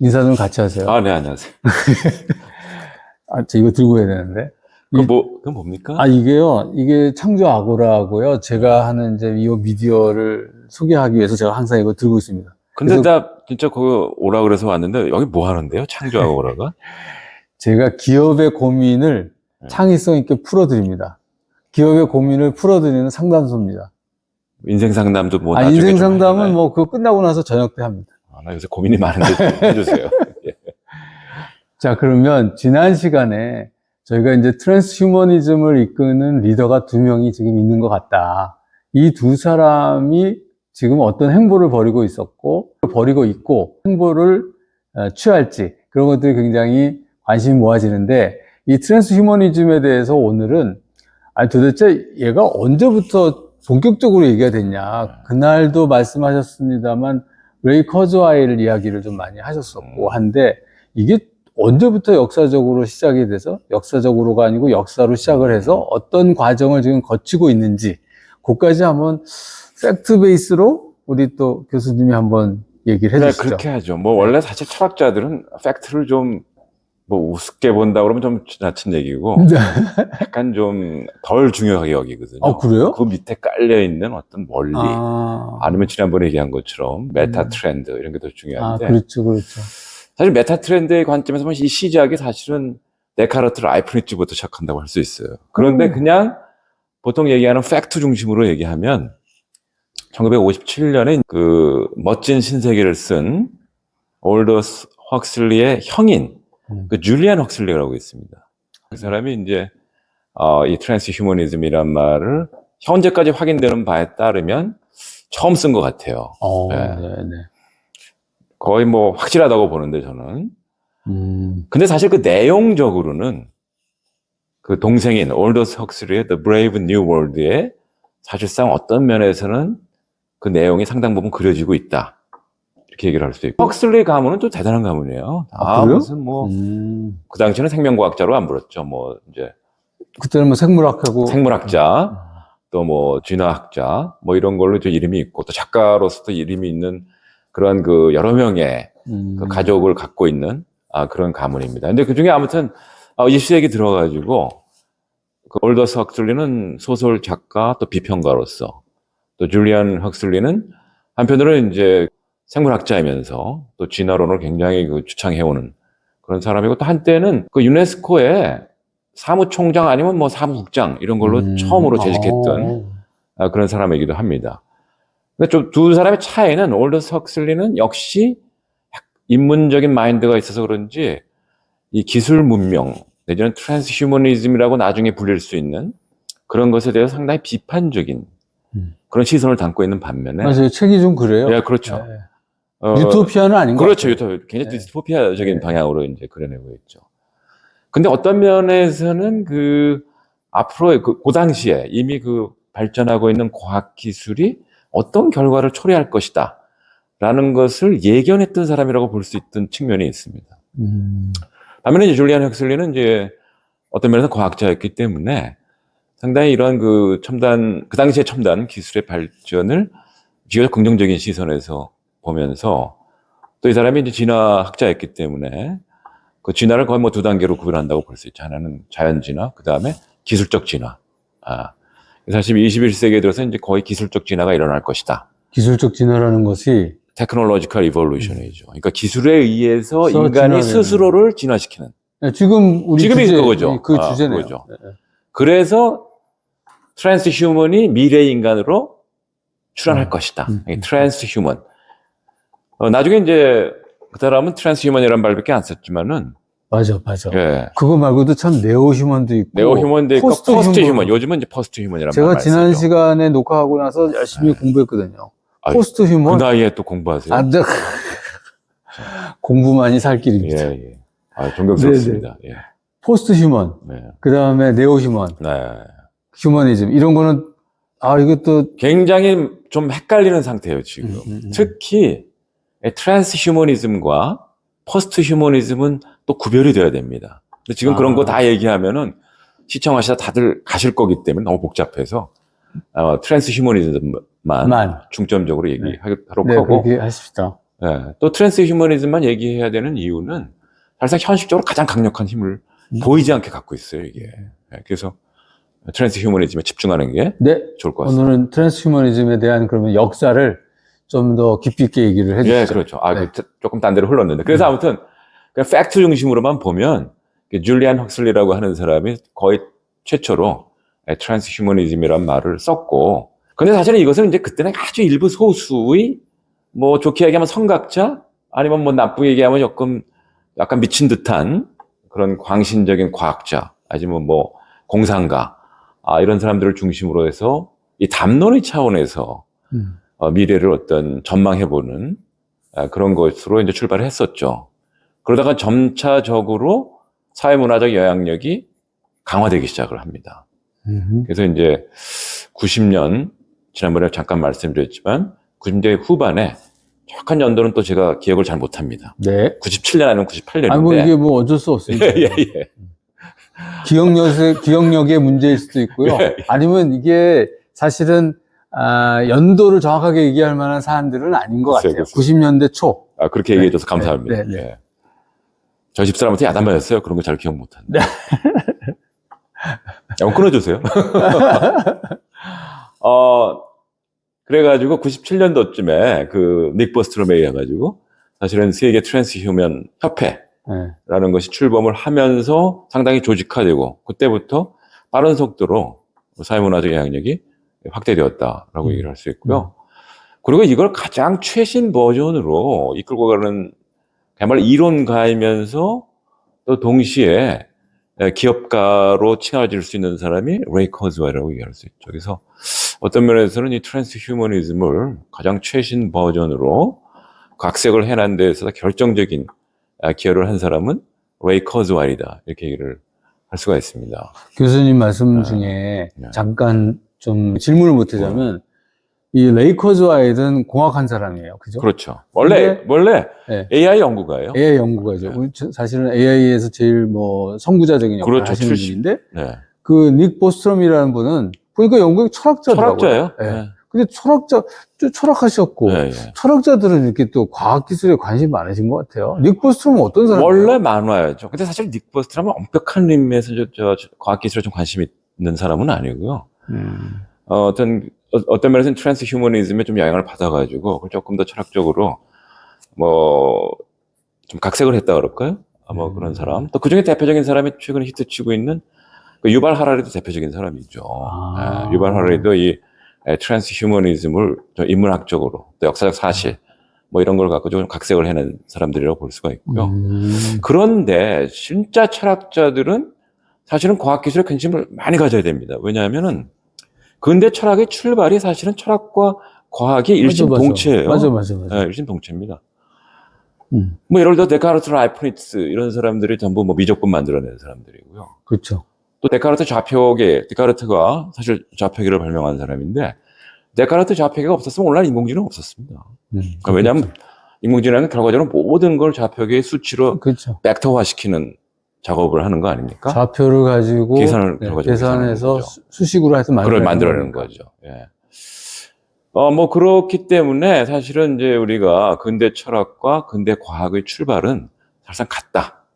인사 좀 같이 하세요. 네, 안녕하세요. 저 이거 들고 해야 되는데. 그건 뭡니까? 이게 창조 아고라고요. 제가 하는 이제 이 미디어를 소개하기 위해서 제가 항상 이거 들고 있습니다. 근데 나 진짜 거기 오라 그래서 왔는데 여기 뭐 하는데요? 창조 아고라가? 제가 기업의 고민을 창의성 있게 풀어드립니다. 기업의 고민을 풀어드리는 상담소입니다. 인생 상담도 뭐 나중에 인생 상담은 뭐 그거 끝나고 나서 저녁 때 합니다. 나 요새 고민이 많은데 좀 해주세요. 자, 그러면 지난 시간에 저희가 이제 트랜스휴머니즘을 이끄는 리더가 두 명이 지금 있는 것 같다. 이 두 사람이 지금 어떤 행보를 벌이고 있고 행보를 취할지 그런 것들이 굉장히 관심이 모아지는데 이 트랜스휴머니즘에 대해서 오늘은 아니 도대체 얘가 언제부터 본격적으로 얘기가 됐냐. 그날도 말씀하셨습니다만 레이 커즈와일 이야기를 좀 많이 하셨었고 한데 이게 언제부터 역사적으로 시작이 돼서 역사적으로가 아니고 역사로 시작을 해서 어떤 과정을 지금 거치고 있는지 그까지 한번 팩트 베이스로 우리 또 교수님이 한번 얘기를 네, 해주시죠. 그렇게 하죠. 뭐 원래 사실 철학자들은 팩트를 좀 뭐 우습게 본다 그러면 좀 지나친 얘기고 약간 좀 덜 중요하게 여기거든요. 아, 그래요? 그 밑에 깔려 있는 어떤 원리 아니면 지난번에 얘기한 것처럼 메타 트렌드 이런 게 더 중요한데 그렇죠. 사실 메타 트렌드의 관점에서 보면 이 시작이 사실은 데카르트 라이프니츠부터 시작한다고 할 수 있어요. 그런데 그냥 보통 얘기하는 팩트 중심으로 얘기하면 1957년에 그 멋진 신세계를 쓴 올더스 헉슬리의 형인 그 줄리안 헉슬리라고 있습니다. 그 사람이 이제 이 트랜스휴머니즘이란 말을 현재까지 확인되는 바에 따르면 처음 쓴 것 같아요. 네. 거의 뭐 확실하다고 보는데 저는. 근데 사실 그 내용적으로는 그 동생인 올더스 헉슬리의 The Brave New World에 사실상 어떤 면에서는 그 내용이 상당 부분 그려지고 있다. 이렇게 얘기를 할 수 있고. 헉슬리 가문은 또 대단한 가문이에요. 그래요? 무슨 뭐, 그 당시에는 생명과학자로 안 불렀죠. 뭐, 이제. 그때는 뭐 생물학자, 또 뭐, 진화학자, 뭐 이런 걸로 좀 이름이 있고, 또 작가로서도 이름이 있는 그런 그 여러 명의 그 가족을 갖고 있는 그런 가문입니다. 근데 그 중에 아무튼 20세기 들어가지고, 그 올더스 헉슬리는 소설 작가 또 비평가로서, 또 줄리안 헉슬리는 한편으로는 이제 생물학자이면서 또 진화론을 굉장히 그 주창해오는 그런 사람이고 또 한때는 그 유네스코의 사무총장 아니면 뭐 사무국장 이런 걸로 처음으로 재직했던 그런 사람이기도 합니다. 근데 좀 두 사람의 차이는 올더스 헉슬리는 역시 인문적인 마인드가 있어서 그런지 이 기술 문명 내지는 트랜스휴머니즘이라고 나중에 불릴 수 있는 그런 것에 대해서 상당히 비판적인 그런 시선을 담고 있는 반면에 맞아요. 책이 좀 그래요. 네, 그렇죠. 유토피아는 아닌 것 그렇죠. 같아요. 굉장히 디스토피아적인 방향으로 이제 그려내고 있죠. 근데 어떤 면에서는 앞으로 그 당시에 이미 그 발전하고 있는 과학 기술이 어떤 결과를 초래할 것이다. 라는 것을 예견했던 사람이라고 볼 수 있던 측면이 있습니다. 반면에 이제 줄리안 헉슬리는 이제 어떤 면에서 과학자였기 때문에 상당히 이런 그 당시의 첨단 기술의 발전을 비교적 긍정적인 시선에서 보면서 또 이 사람이 이제 진화학자였기 때문에 그 진화를 거의 뭐 두 단계로 구분한다고 볼 수 있죠. 하나는 자연 진화, 그 다음에 기술적 진화. 사실 21세기에 들어서 이제 거의 기술적 진화가 일어날 것이다. 기술적 진화라는 것이 테크놀로지컬 이볼루션이죠. 그러니까 기술에 의해서 인간이 스스로를 진화시키는. 지금이 그거죠. 그 주제네요. 그거죠. 그래서 트랜스휴먼이 미래 인간으로 출현할 것이다. 트랜스휴먼. 나중에 이제 그 사람은 트랜스휴먼이라는 말밖에 안 썼지만은 맞아. 예. 그거 말고도 참 네오휴먼도 있고 네오휴먼도 있고 포스트휴먼. 요즘은 이제 포스트휴먼이라는 말 제가 지난 시간에 녹화하고 나서 열심히 공부했거든요. 포스트휴먼. 그 나이에 또 공부하세요? 안 돼. 공부만이 살 길입니다. 예. 존경스럽습니다. 예. 포스트휴먼. 네. 그다음에 네오휴먼. 네. 휴머니즘 이런 거는 이것도 굉장히 좀 헷갈리는 상태예요, 지금. 특히 트랜스휴머니즘과 포스트휴머니즘은 또 구별이 돼야 됩니다. 근데 지금 그런 거 다 얘기하면은 시청하시다 다들 가실 거기 때문에 너무 복잡해서 트랜스휴머니즘만 중점적으로 얘기하도록 하고 그렇게 하십시다. 또 트랜스휴머니즘만 얘기해야 되는 이유는 사실상 현실적으로 가장 강력한 힘을 보이지 않게 갖고 있어요, 이게. 그래서 트랜스휴머니즘에 집중하는 게 좋을 것 같습니다. 오늘은 트랜스휴머니즘에 대한 그러면 역사를 좀 더 깊이 있게 얘기를 해주시죠. 예, 그렇죠. 조금 딴 데로 흘렀는데. 그래서 아무튼 그냥 팩트 중심으로만 보면 줄리안 헉슬리라고 하는 사람이 거의 최초로 트랜스휴머니즘이란 말을 썼고, 근데 사실은 이것은 이제 그때는 아주 일부 소수의 뭐 좋게 얘기하면 성각자 아니면 뭐 나쁘게 얘기하면 조금 약간 미친 듯한 그런 광신적인 과학자 아니면 뭐 공상가, 이런 사람들을 중심으로 해서 이 담론의 차원에서 미래를 어떤 전망해보는 그런 것으로 이제 출발을 했었죠. 그러다가 점차적으로 사회문화적 영향력이 강화되기 시작을 합니다. 그래서 이제 90년, 지난번에 잠깐 말씀드렸지만 90년대 후반에 정확한 연도는 또 제가 기억을 잘 못합니다. 네. 97년 아니면 98년인데. 아니, 뭐 이게 뭐 어쩔 수 없습니다. 예, 예. 기억력의 문제일 수도 있고요. 예. 아니면 이게 사실은 연도를 정확하게 얘기할 만한 사안들은 아닌 것 글쎄요, 같아요. 글쎄요. 90년대 초. 그렇게 얘기해줘서 감사합니다. 네, 네. 예. 저 집사람한테 야단 맞았어요. 그런 거 잘 기억 못하는데. 끊어주세요. 그래가지고 97년도쯤에 닉 버스트롬에 해가지고 사실은 세계 트랜스휴먼 협회라는 것이 출범을 하면서 상당히 조직화되고 그때부터 빠른 속도로 사회문화적 영향력이 확대되었다라고 얘기를 할 수 있고요. 그리고 이걸 가장 최신 버전으로 이끌고 가는 그야말로 이론가이면서 또 동시에 기업가로 칭해질 수 있는 사람이 레이 커즈웰이라고 얘기할 수 있죠. 그래서 어떤 면에서는 이 트랜스휴머니즘을 가장 최신 버전으로 각색을 해낸 데 있어서 결정적인 기여를 한 사람은 레이 커즈웰이다. 이렇게 얘기를 할 수가 있습니다. 교수님 말씀 중에 네. 잠깐 좀 질문을 못 하자면 이 레이 커즈웰은 공학한 사람이에요. 그죠? 그렇죠. 원래 네. AI 연구가예요. AI 연구가죠. 네. 사실은 AI에서 제일 뭐 선구자적인 역할을 그렇죠. 하시는 분인데 네. 그 닉 보스트롬이라는 분은 보니까 영국의 철학자더라고요. 철학자예요. 네. 네. 근데 철학하셨고 네, 네. 철학자들은 이렇게 또 과학기술에 관심이 많으신 것 같아요. 닉 보스트롬은 어떤 사람이에요? 원래 만화였죠. 근데 사실 닉 버스트라면 엄격한 의미에서 과학기술에 좀 관심이 있는 사람은 아니고요. 어떤 면에서는 트랜스 휴머니즘에 좀 영향을 받아가지고 그걸 조금 더 철학적으로 좀 각색을 했다 그럴까요? 그런 사람. 또 그중에 대표적인 사람이 최근에 히트치고 있는 그 유발 하라리도 대표적인 사람이죠. 유발 하라리도 이 트랜스 휴머니즘을 좀 인문학적으로 또 역사적 사실 이런 걸 갖고 좀 각색을 해낸 사람들이라고 볼 수가 있고요. 그런데 진짜 철학자들은 사실은 과학기술에 관심을 많이 가져야 됩니다. 왜냐하면은 근대 철학의 출발이 사실은 철학과 과학이 일심동체예요. 맞아. 네, 일심동체입니다. 예를 들어 데카르트, 라이프니츠 이런 사람들이 전부 미적분 만들어낸 사람들이고요. 그렇죠. 또 데카르트가 사실 좌표계를 발명한 사람인데 데카르트 좌표계가 없었으면 오늘날 인공지능은 없었습니다. 왜냐하면 인공지능은 결과적으로 모든 걸 좌표계의 수치로 그렇죠. 벡터화시키는 작업을 하는 거 아닙니까? 좌표를 가지고 계산해서 수식으로 해서 만들어내는 거죠. 예. 그렇기 때문에 사실은 이제 우리가 근대 철학과 근대 과학의 출발은 사실상 같다.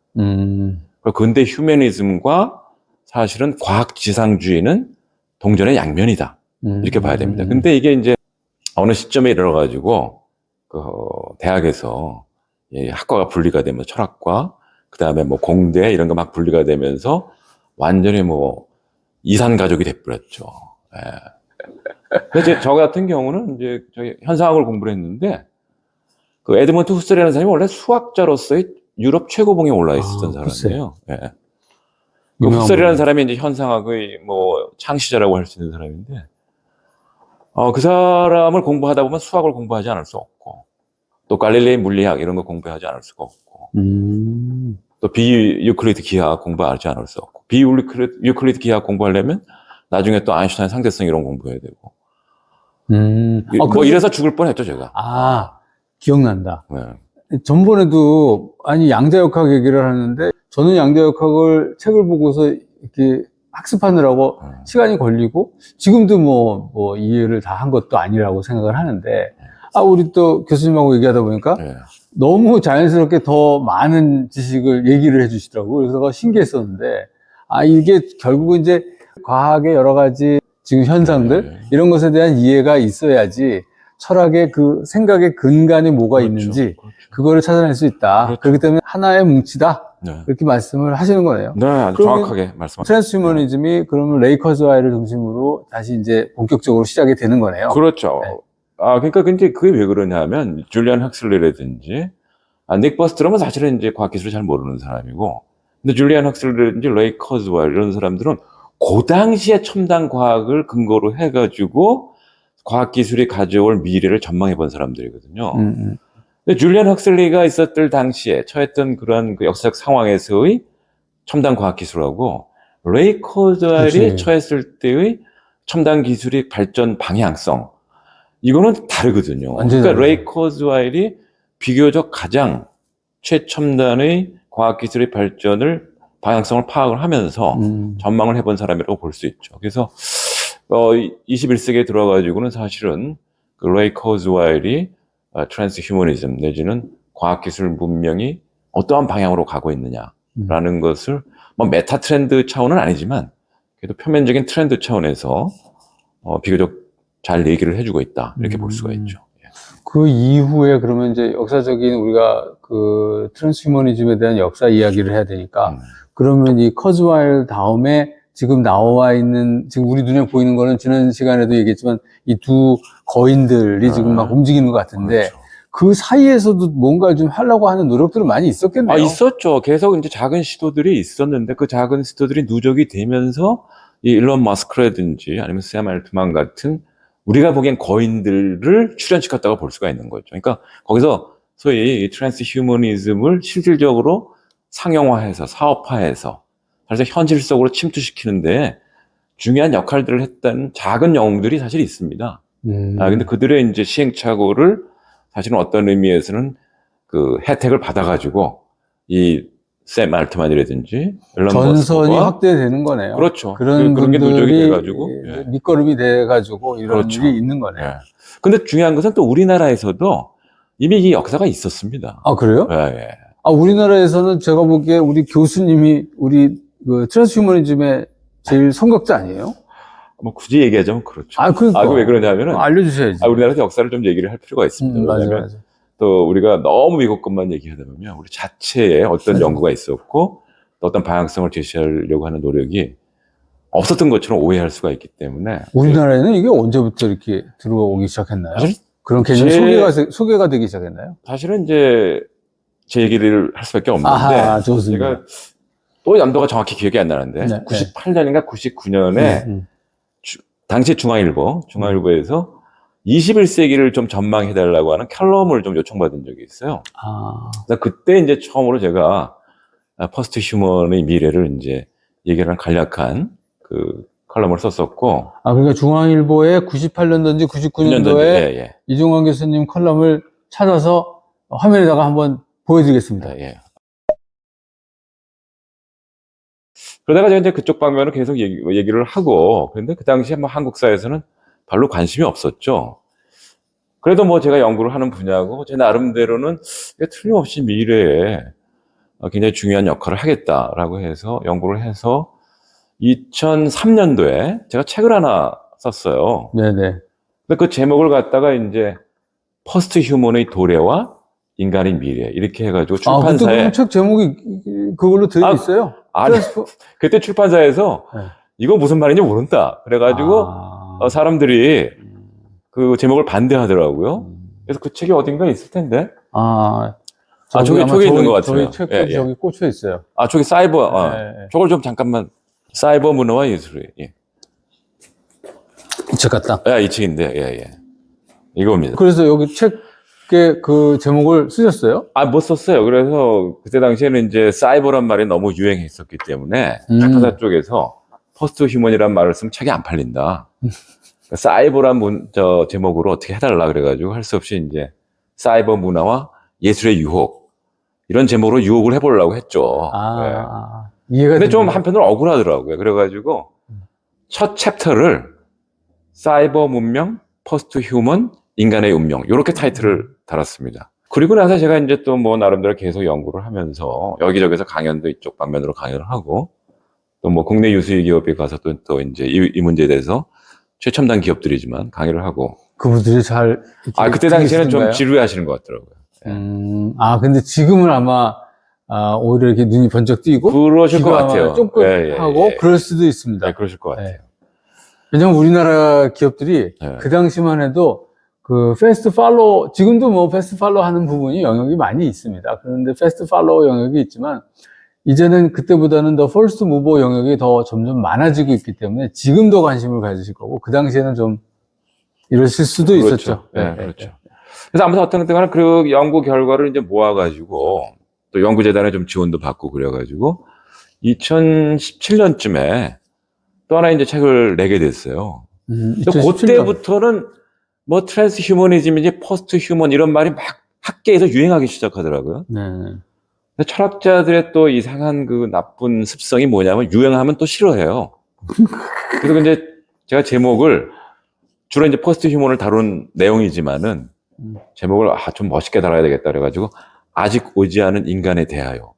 근대 휴머니즘과 사실은 과학 지상주의는 동전의 양면이다. 이렇게 봐야 됩니다. 근데 이게 이제 어느 시점에 이르러가지고 대학에서 학과가 분리가 되면서 철학과 그다음에 공대 이런 거 막 분리가 되면서 완전히 이산 가족이 돼버렸죠. 예. 저 같은 경우는 이제 저희 현상학을 공부를 했는데 그 에드먼트 후셀이라는 사람이 원래 수학자로서의 유럽 최고봉에 올라 있었던 사람이에요. 예. 그 후셀이라는 사람이 이제 현상학의 창시자라고 할 수 있는 사람인데 그 사람을 공부하다 보면 수학을 공부하지 않을 수 없고 또 갈릴레이 물리학 이런 거 공부하지 않을 수가 없고 또 비유클리드 기하학 공부하지 않을 수 없고 비유클리드 기하학 공부하려면 나중에 또 아인슈타인 상대성 이론 공부해야 되고 이래서 죽을 뻔했죠 제가. 기억난다. 네. 전번에도 양자역학 얘기를 하는데 저는 양자역학을 책을 보고서 이렇게 학습하느라고 시간이 걸리고 지금도 이해를 다 한 것도 아니라고 생각을 하는데 우리 또 교수님하고 얘기하다 보니까 너무 자연스럽게 더 많은 지식을 얘기를 해주시더라고요. 그래서 신기했었는데 이게 결국은 이제 과학의 여러 가지 지금 현상들 이런 것에 대한 이해가 있어야지 철학의 그 생각의 근간이 뭐가 있는지 그거를 찾아낼 수 있다. 그렇기 때문에 하나의 뭉치다. 그렇게 말씀을 하시는 거네요. 네, 아주 정확하게 말씀하셨습니다. 트랜스휴머니즘이 그러면 레이 커즈웰을 중심으로 다시 이제 본격적으로 시작이 되는 거네요. 그렇죠. 그러니까 근데 그게 왜 그러냐면 줄리안 학슬리라든지 닉 버스트롬은 사실은 이제 과학기술을 잘 모르는 사람이고 근데 줄리안 헉슬리라든지 레이 커즈웰 이런 사람들은 그 당시에 첨단 과학을 근거로 해가지고 과학기술이 가져올 미래를 전망해 본 사람들이거든요. 근데 줄리안 헉슬리가 있었을 당시에 처했던 그런 그 역사적 상황에서의 첨단 과학기술하고 레이 커즈웰이 그치. 처했을 때의 첨단 기술의 발전 방향성 이거는 다르거든요. 완전히 그러니까 다르죠. 레이 커즈웰이 비교적 가장 최첨단의 과학기술의 발전을 방향성을 파악을 하면서 전망을 해본 사람이라고 볼 수 있죠. 그래서 21세기에 들어가지고는 사실은 그 레이 커즈웰이 트랜스휴머니즘 내지는 과학기술 문명이 어떠한 방향으로 가고 있느냐라는 것을 뭐 메타 트렌드 차원은 아니지만 그래도 표면적인 트렌드 차원에서 비교적 잘 얘기를 해주고 있다 이렇게 볼 수가 있죠. 그 이후에 그러면 이제 역사적인 우리가 그 트랜스휴머니즘에 대한 역사 이야기를 해야 되니까 그러면 이 커즈웰 다음에 지금 나와 있는 지금 우리 눈에 보이는 거는 지난 시간에도 얘기했지만 이 두 거인들이 지금 막 움직이는 것 같은데 그렇죠. 그 사이에서도 뭔가 좀 하려고 하는 노력들은 많이 있었겠네요. 있었죠. 계속 이제 작은 시도들이 있었는데 그 작은 시도들이 누적이 되면서 이 일론 머스크라든지 아니면 샘 알트만 같은 우리가 보기엔 거인들을 출연시켰다고 볼 수가 있는 거죠. 그러니까 거기서 소위 이 트랜스휴머니즘을 실질적으로 상용화해서 사업화해서 사실 현실 속으로 침투시키는데 중요한 역할들을 했던 작은 영웅들이 사실 있습니다. 근데 그들의 이제 시행착오를 사실은 어떤 의미에서는 그 혜택을 받아가지고 이 샘 알트만이라든지 앨런 전선이 머스크가 확대되는 거네요. 그렇죠. 그런 그런 게 누적이 분들이 돼가지고 밑거름이 돼가지고 이런 그렇죠. 일이 있는 거네요. 예. 근데 중요한 것은 또 우리나라에서도 이미 이 역사가 있었습니다. 아, 그래요? 예. 아, 우리나라에서는 제가 보기에 우리 교수님이 우리 그 트랜스휴머니즘의 제일 선각자 아니에요? 뭐 굳이 얘기하자면 그렇죠. 그러니까. 왜 그러냐면은 알려주셔야지. 우리나라에서 역사를 좀 얘기를 할 필요가 있습니다. 맞아, 왜냐하면 맞아. 또 우리가 너무 미국 것만 얘기하다 보면 우리 자체에 어떤 연구가 있었고 또 어떤 방향성을 제시하려고 하는 노력이 없었던 것처럼 오해할 수가 있기 때문에 우리나라에는 이게 언제부터 이렇게 들어오기 시작했나요? 사실 그런 개념이 소개가 되기 시작했나요? 사실은 이제 제 얘기를 할 수밖에 없는데 아하, 좋습니다. 제가 또 연도가 정확히 기억이 안 나는데 네, 98년인가 99년에 당시 중앙일보에서 21세기를 좀 전망해달라고 하는 컬럼을 좀 요청받은 적이 있어요. 그래서 그때 이제 처음으로 제가 퍼스트 휴먼의 미래를 이제 얘기를 한 간략한 그 컬럼을 썼었고. 그러니까 중앙일보에 98년도인지 99년도에 예. 이종환 교수님 컬럼을 찾아서 화면에다가 한번 보여드리겠습니다. 예. 그러다가 제가 이제 그쪽 방면을 계속 얘기를 하고, 그런데 그 당시에 뭐 한국사에서는 별로 관심이 없었죠. 그래도 뭐 제가 연구를 하는 분야고, 제 나름대로는 틀림없이 미래에 굉장히 중요한 역할을 하겠다라고 해서 연구를 해서 2003년도에 제가 책을 하나 썼어요. 네네. 근데 그 제목을 갖다가 이제 퍼스트 휴먼의 도래와 인간의 미래 이렇게 해가지고 출판사에 그때 책 제목이 그걸로 되어 있어요. 아니 그때 출판사에서 네. 이거 무슨 말인지 모른다 그래가지고 사람들이 그 제목을 반대하더라고요. 그래서 그 책이 어딘가에 있을 텐데. 저기 있는 것 같아요. 저희 책도 저기 꽂혀 있어요. 저기 사이버. 저걸 좀 잠깐만. 사이버 문화와 예술이. 예. 이 책 같다. 이 책인데. 예. 이겁니다. 그래서 여기 책에 그 제목을 쓰셨어요? 못 썼어요. 그래서 그때 당시에는 이제 사이버란 말이 너무 유행했었기 때문에 출판사 쪽에서 퍼스트 휴먼이란 말을 쓰면 책이 안 팔린다. 사이버란 제목으로 어떻게 해달라 그래가지고 할 수 없이 이제 사이버 문화와 예술의 유혹 이런 제목으로 유혹을 해보려고 했죠. 이해가 근데 좀 한편으로 억울하더라고요. 그래가지고 첫 챕터를 사이버 문명, 퍼스트 휴먼, 인간의 운명 이렇게 타이틀을 달았습니다. 그리고 나서 제가 이제 또 뭐 나름대로 계속 연구를 하면서 여기저기서 강연도 이쪽 방면으로 강연을 하고 또 뭐 국내 유수의 기업에 가서 또 이제 이 문제에 대해서 최첨단 기업들이지만 강의를 하고. 그분들이 잘 그때 당시에는 좀 지루해하시는 것 같더라고요. 근데 지금은 아마 오히려 이렇게 눈이 번쩍 뜨이고 그러실 것 같아요. 쫑긋하고 그럴 수도 있습니다. 네, 그러실 것 같아요. 왜냐면 우리나라 기업들이 그 당시만 해도 그 패스트 팔로우, 지금도 뭐 패스트 팔로우 하는 부분이 영역이 많이 있습니다. 그런데 패스트 팔로우 영역이 있지만 이제는 그때보다는 더 퍼스트 무버 영역이 더 점점 많아지고 있기 때문에 지금 더 관심을 가지실 거고 그 당시에는 좀 이러실 수도 그렇죠. 있었죠. 네, 그렇죠. 그래서 아무튼 어떤 때는 그 연구 결과를 이제 모아가지고 또 연구재단에 좀 지원도 받고 그래가지고 2017년쯤에 또 하나 이제 책을 내게 됐어요. 또 2017년. 그때부터는 뭐 트랜스 휴머니즘인지 포스트 휴먼 이런 말이 막 학계에서 유행하기 시작하더라고요. 네. 근데 철학자들의 또 이상한 그 나쁜 습성이 뭐냐면 유행하면 또 싫어해요. 그래서 이제 제가 제목을 주로 이제 포스트 휴먼을 다룬 내용이지만은 제목을 좀 멋있게 달아야 되겠다 그래가지고 아직 오지 않은 인간에 대하여.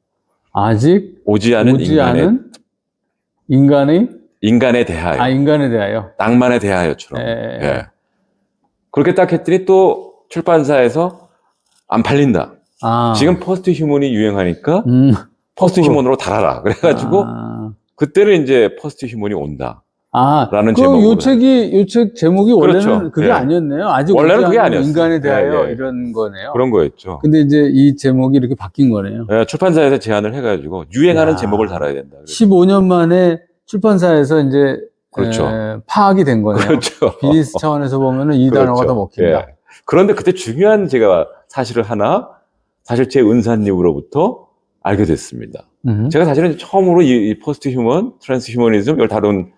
아직 오지 않은 인간에 대하여. 인간에 대하여. 낭만에 대하여처럼. 네. 예. 그렇게 딱 했더니 또 출판사에서 안 팔린다. 지금 포스트 휴먼이 유행하니까 포스트 휴먼으로 달아라. 그래가지고 그때는 이제 포스트 휴먼이 온다. 라는 제목으로. 요 책 제목이 원래는 그렇죠. 그게 예. 아니었네요. 아직 원래는 오지 그게 않은 아니었어요. 인간에 대하여 예, 예. 이런 거네요. 그런 거였죠. 근데 이제 이 제목이 이렇게 바뀐 거네요. 예, 출판사에서 제안을 해가지고 유행하는 제목을 달아야 된다. 15년 만에 출판사에서 이제 그렇죠. 파악이 된 거네요. 그렇죠. 비즈니스 차원에서 보면은 이 단어가 더 먹힌다. 예. 그런데 그때 중요한 제가 사실을 하나, 사실 제 은사님으로부터 알게 됐습니다. 제가 사실은 처음으로 이 포스트 휴먼, 트랜스 휴머니즘 이걸 다룬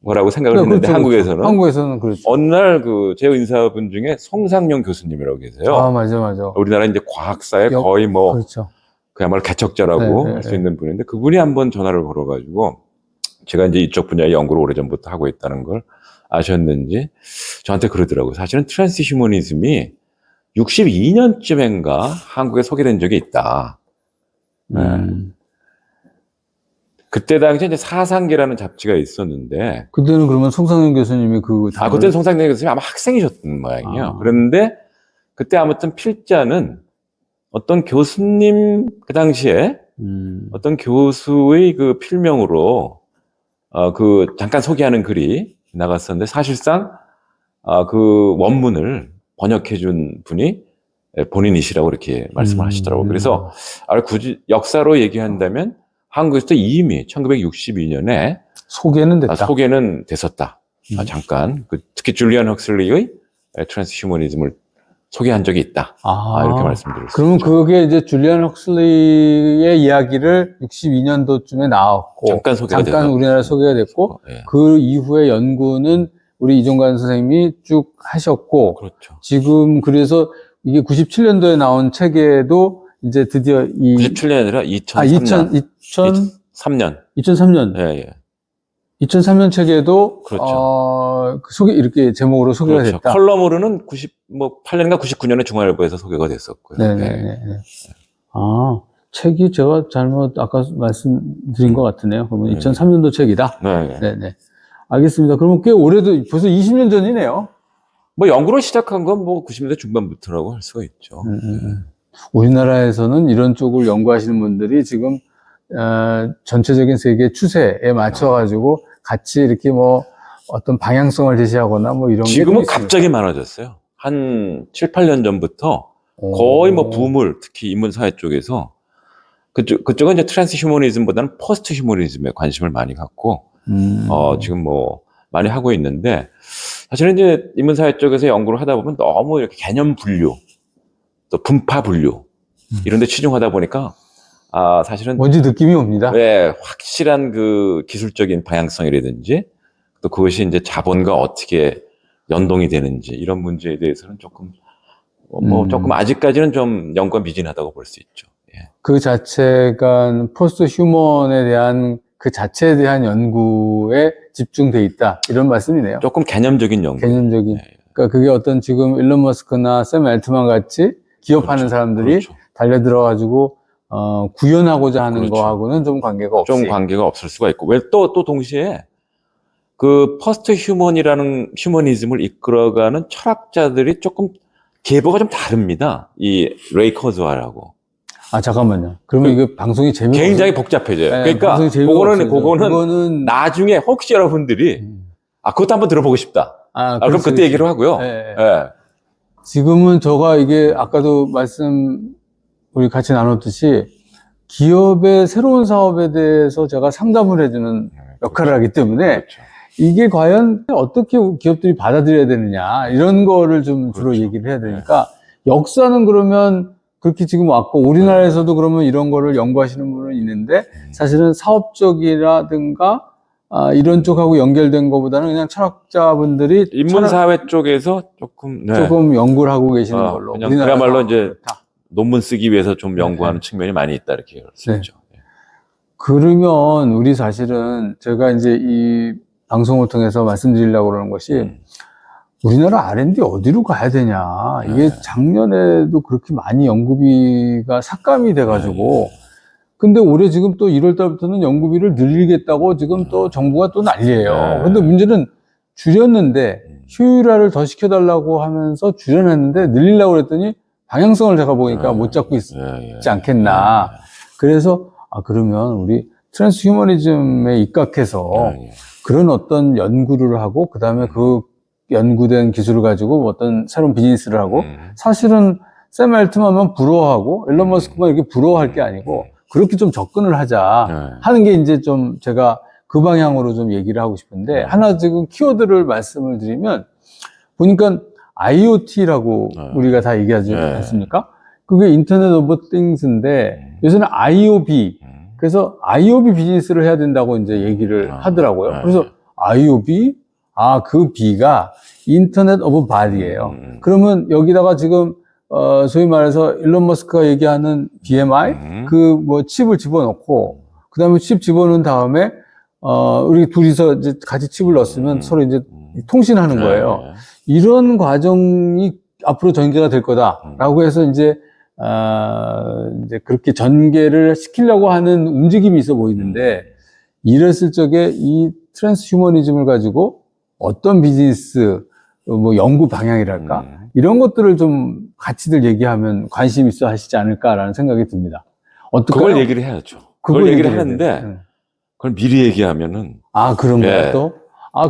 거라고 생각을 했는데 그렇죠, 한국에서는 한국에서는 그렇죠. 어느 날 그 제 은사분 중에 송상용 교수님이라고 계세요. 맞아. 우리나라 이제 과학사의 거의 뭐 그렇죠. 그야말로 개척자라고 네, 할 수 있는 분인데 그분이 한번 전화를 걸어가지고 제가 이제 이쪽 분야의 연구를 오래전부터 하고 있다는 걸 아셨는지 저한테 그러더라고요. 사실은 트랜스 휴머니즘이 62년쯤인가 한국에 소개된 적이 있다. 그때 당시에 이제 사상계라는 잡지가 있었는데. 그때는 그러면 송상현 교수님이 그때는 송상현 교수님이 아마 학생이셨던 모양이에요. 그런데 그때 아무튼 필자는 어떤 교수님, 그 당시에 어떤 교수의 그 필명으로 잠깐 소개하는 글이 나갔었는데 사실상 그 원문을 번역해준 분이 본인이시라고 이렇게 말씀을 하시더라고요. 그래서 굳이 역사로 얘기한다면 한국에서도 이미 1962년에 소개는 됐다. 소개는 됐었다. 잠깐 특히 줄리안 헉슬리의 트랜스 휴머니즘을 소개한 적이 있다. 이렇게 말씀드렸습니다. 그러면 그게 이제 줄리안 헉슬리의 이야기를 62년도쯤에 나왔고 잠깐 우리나라에 소개가 됐고 예. 그 이후의 연구는 우리 이종관 선생님이 쭉 하셨고 그렇죠. 지금 그래서 이게 97년도에 나온 책에도 이제 드디어 97년이 아니라 2003년. 2003년. 예. 2003년 책에도 그렇죠. 이렇게 제목으로 소개가 그렇죠. 됐다. 컬럼으로는 8년인가 99년에 중앙일보에서 소개가 됐었고요. 네네네. 책이 제가 잘못 아까 말씀드린 것 같으네요. 그러면 2003년도 책이다. 네네. 알겠습니다. 그러면 꽤 오래도 벌써 20년 전이네요. 뭐 연구를 시작한 건 뭐 90년대 중반부터라고 할 수가 있죠. 우리나라에서는 이런 쪽을 연구하시는 분들이 지금 전체적인 세계 추세에 맞춰가지고 같이 이렇게 뭐 어떤 방향성을 제시하거나 뭐 이런 게 지금은 갑자기 많아졌어요. 한 7, 8년 전부터 거의 뭐 붐을 특히 인문사회 쪽에서 그쪽은 이제 트랜스 휴머니즘보다는 포스트 휴머니즘에 관심을 많이 갖고 지금 뭐 많이 하고 있는데 사실은 이제 인문사회 쪽에서 연구를 하다 보면 너무 이렇게 개념 분류 또 분파 분류 이런 데 치중하다 보니까 사실은 뭔지 느낌이 옵니다. 네, 확실한 그 기술적인 방향성이라든지 또 그것이 이제 자본과 어떻게 연동이 되는지 이런 문제에 대해서는 조금 조금 아직까지는 좀 연구가 미진하다고 볼 수 있죠. 예. 그 자체가 포스트 휴먼에 대한 그 자체에 대한 연구에 집중돼 있다 이런 말씀이네요. 조금 개념적인 연구. 개념적인. 예. 그러니까 그게 어떤 지금 일론 머스크나 샘 알트만 같이 기업하는 사람들이 달려들어가지고 구현하고자 하는 거하고는 좀 관계가 없이. 좀 관계가 없을 수가 있고 왜 또 동시에 그 포스트 휴먼이라는 휴머니즘을 이끌어가는 철학자들이 조금 계보가 좀 다릅니다. 이 레이 커즈와라고. 잠깐만요. 그러면 이거 방송이 재미가 굉장히 복잡해져요. 네, 그러니까 그거는 나중에 혹시 여러분들이 그것도 한번 들어보고 싶다. 그럼 그때 얘기를 하고요. 네. 지금은 이게 아까도 우리 같이 나눴듯이 기업의 새로운 사업에 대해서 제가 상담을 해주는 역할을 하기 때문에 그렇죠. 이게 과연 어떻게 기업들이 받아들여야 되느냐 이런 거를 좀 주로 그렇죠. 얘기를 해야 되니까 역사는 그러면 그렇게 지금 왔고 우리나라에서도 그러면 이런 거를 연구하시는 분은 있는데 사실은 사업적이라든가 이런 쪽하고 연결된 것보다는 그냥 철학자분들이 인문사회 쪽에서 조금 조금 연구를 하고 계시는 걸로 그냥 우리나라 그야말로 상황은 이제 그렇다. 논문 쓰기 위해서 좀 연구하는 측면이 많이 있다 이렇게 할 수 네. 있죠. 그러면 우리 사실은 제가 이제 이 방송을 통해서 말씀드리려고 그러는 것이 우리나라 R&D 어디로 가야 되냐. 이게 작년에도 그렇게 많이 연구비가 삭감이 돼가지고 근데 올해 지금 또 1월 달부터는 연구비를 늘리겠다고 지금 또 정부가 또 난리예요. 근데 문제는 줄였는데 효율화를 더 시켜달라고 하면서 줄여놨는데 늘리려고 그랬더니 방향성을 제가 보니까 못 잡고 있지 않겠나. 그래서 그러면 우리 트랜스 휴머니즘에 입각해서 그런 어떤 연구를 하고 그 다음에 그 연구된 기술을 가지고 어떤 새로운 비즈니스를 하고 사실은 샘 알트만만 부러워하고 일론 머스크만 이렇게 부러워할 게 아니고 그렇게 좀 접근을 하자 하는 게 이제 좀 제가 그 방향으로 좀 얘기를 하고 싶은데 하나 지금 키워드를 말씀을 드리면 보니까 IoT라고 우리가 다 얘기하지 않습니까? 그게 인터넷 오브 띵스인데 요새는 IOB 그래서 IOB 비즈니스를 해야 된다고 이제 얘기를 하더라고요. 그래서 IOB 그 B가 인터넷 오브 바디예요. 그러면 여기다가 지금 소위 말해서 일론 머스크가 얘기하는 BMI 그 뭐 칩을 집어넣고 그다음에 칩 집어넣은 다음에 우리 둘이서 이제 같이 칩을 넣었으면 서로 이제 통신하는 거예요. 이런 과정이 앞으로 전개가 될 거다라고 해서 이제 그렇게 전개를 시키려고 하는 움직임이 있어 보이는데 이랬을 적에 이 트랜스 휴머니즘을 가지고 어떤 비즈니스 뭐 연구 방향이랄까 이런 것들을 좀 같이들 얘기하면 관심 있어 하시지 않을까라는 생각이 듭니다. 어떨까요? 그걸 얘기를 해야죠. 그걸 얘기를 하는데 그걸 미리 얘기하면은 그런가요 또?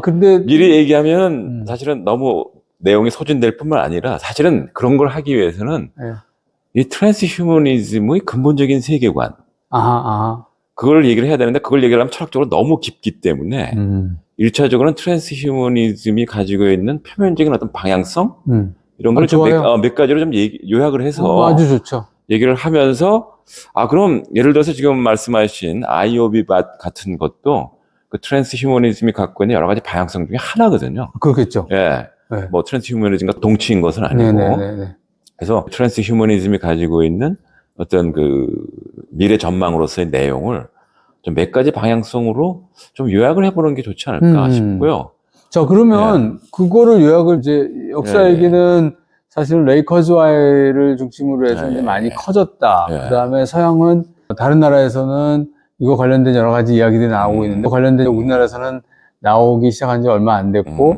근데 미리 얘기하면 사실은 너무 내용이 소진될 뿐만 아니라 사실은 그런 걸 하기 위해서는 이 트랜스 휴머니즘의 근본적인 세계관 그걸 얘기를 해야 되는데 그걸 얘기를 하면 철학적으로 너무 깊기 때문에 1차적으로는 트랜스 휴머니즘이 가지고 있는 표면적인 어떤 방향성 이런 걸 좀 몇 가지로 좀 요약을 해서 아주 좋죠. 얘기를 하면서 그럼 예를 들어서 지금 말씀하신 IOB 같은 것도 그 트랜스 휴머니즘이 갖고 있는 여러 가지 방향성 중에 하나거든요. 그렇겠죠. 뭐 트랜스 휴머니즘과 동치인 것은 아니고 그래서 트랜스 휴머니즘이 가지고 있는 어떤 그 미래 전망으로서의 내용을 좀 몇 가지 방향성으로 좀 요약을 해보는 게 좋지 않을까 싶고요. 자, 그러면 그거를 요약을 이제 역사 얘기는 사실 레이 커즈와이를 중심으로 해서 이제 많이 커졌다. 그 다음에 서양은 다른 나라에서는 이거 관련된 여러 가지 이야기들이 나오고 있는데 관련된 우리나라에서는 나오기 시작한 지 얼마 안 됐고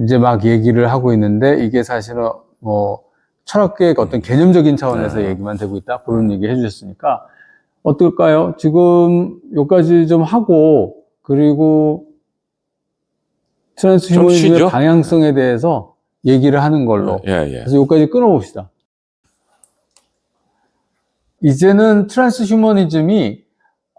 이제 막 얘기를 하고 있는데 이게 사실은 뭐 철학계의 어떤 개념적인 차원에서 얘기만 되고 있다. 그런 얘기 해주셨으니까 어떨까요? 지금 여기까지 좀 하고 그리고 트랜스 휴머니즘의 방향성에 대해서 얘기를 하는 걸로 그래서 여기까지 끊어봅시다. 이제는 트랜스 휴머니즘이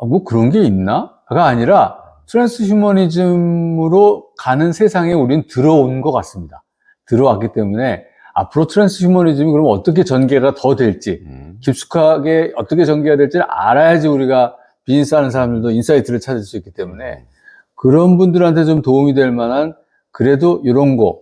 뭐 그런 게 있나?가 아니라 트랜스 휴머니즘으로 가는 세상에 우리는 들어온 것 같습니다. 들어왔기 때문에 앞으로 트랜스 휴머니즘이 그럼 어떻게 전개가 더 될지 깊숙하게 어떻게 전개가 될지를 알아야지 우리가 비즈니스 하는 사람들도 인사이트를 찾을 수 있기 때문에 그런 분들한테 좀 도움이 될 만한 그래도 이런 거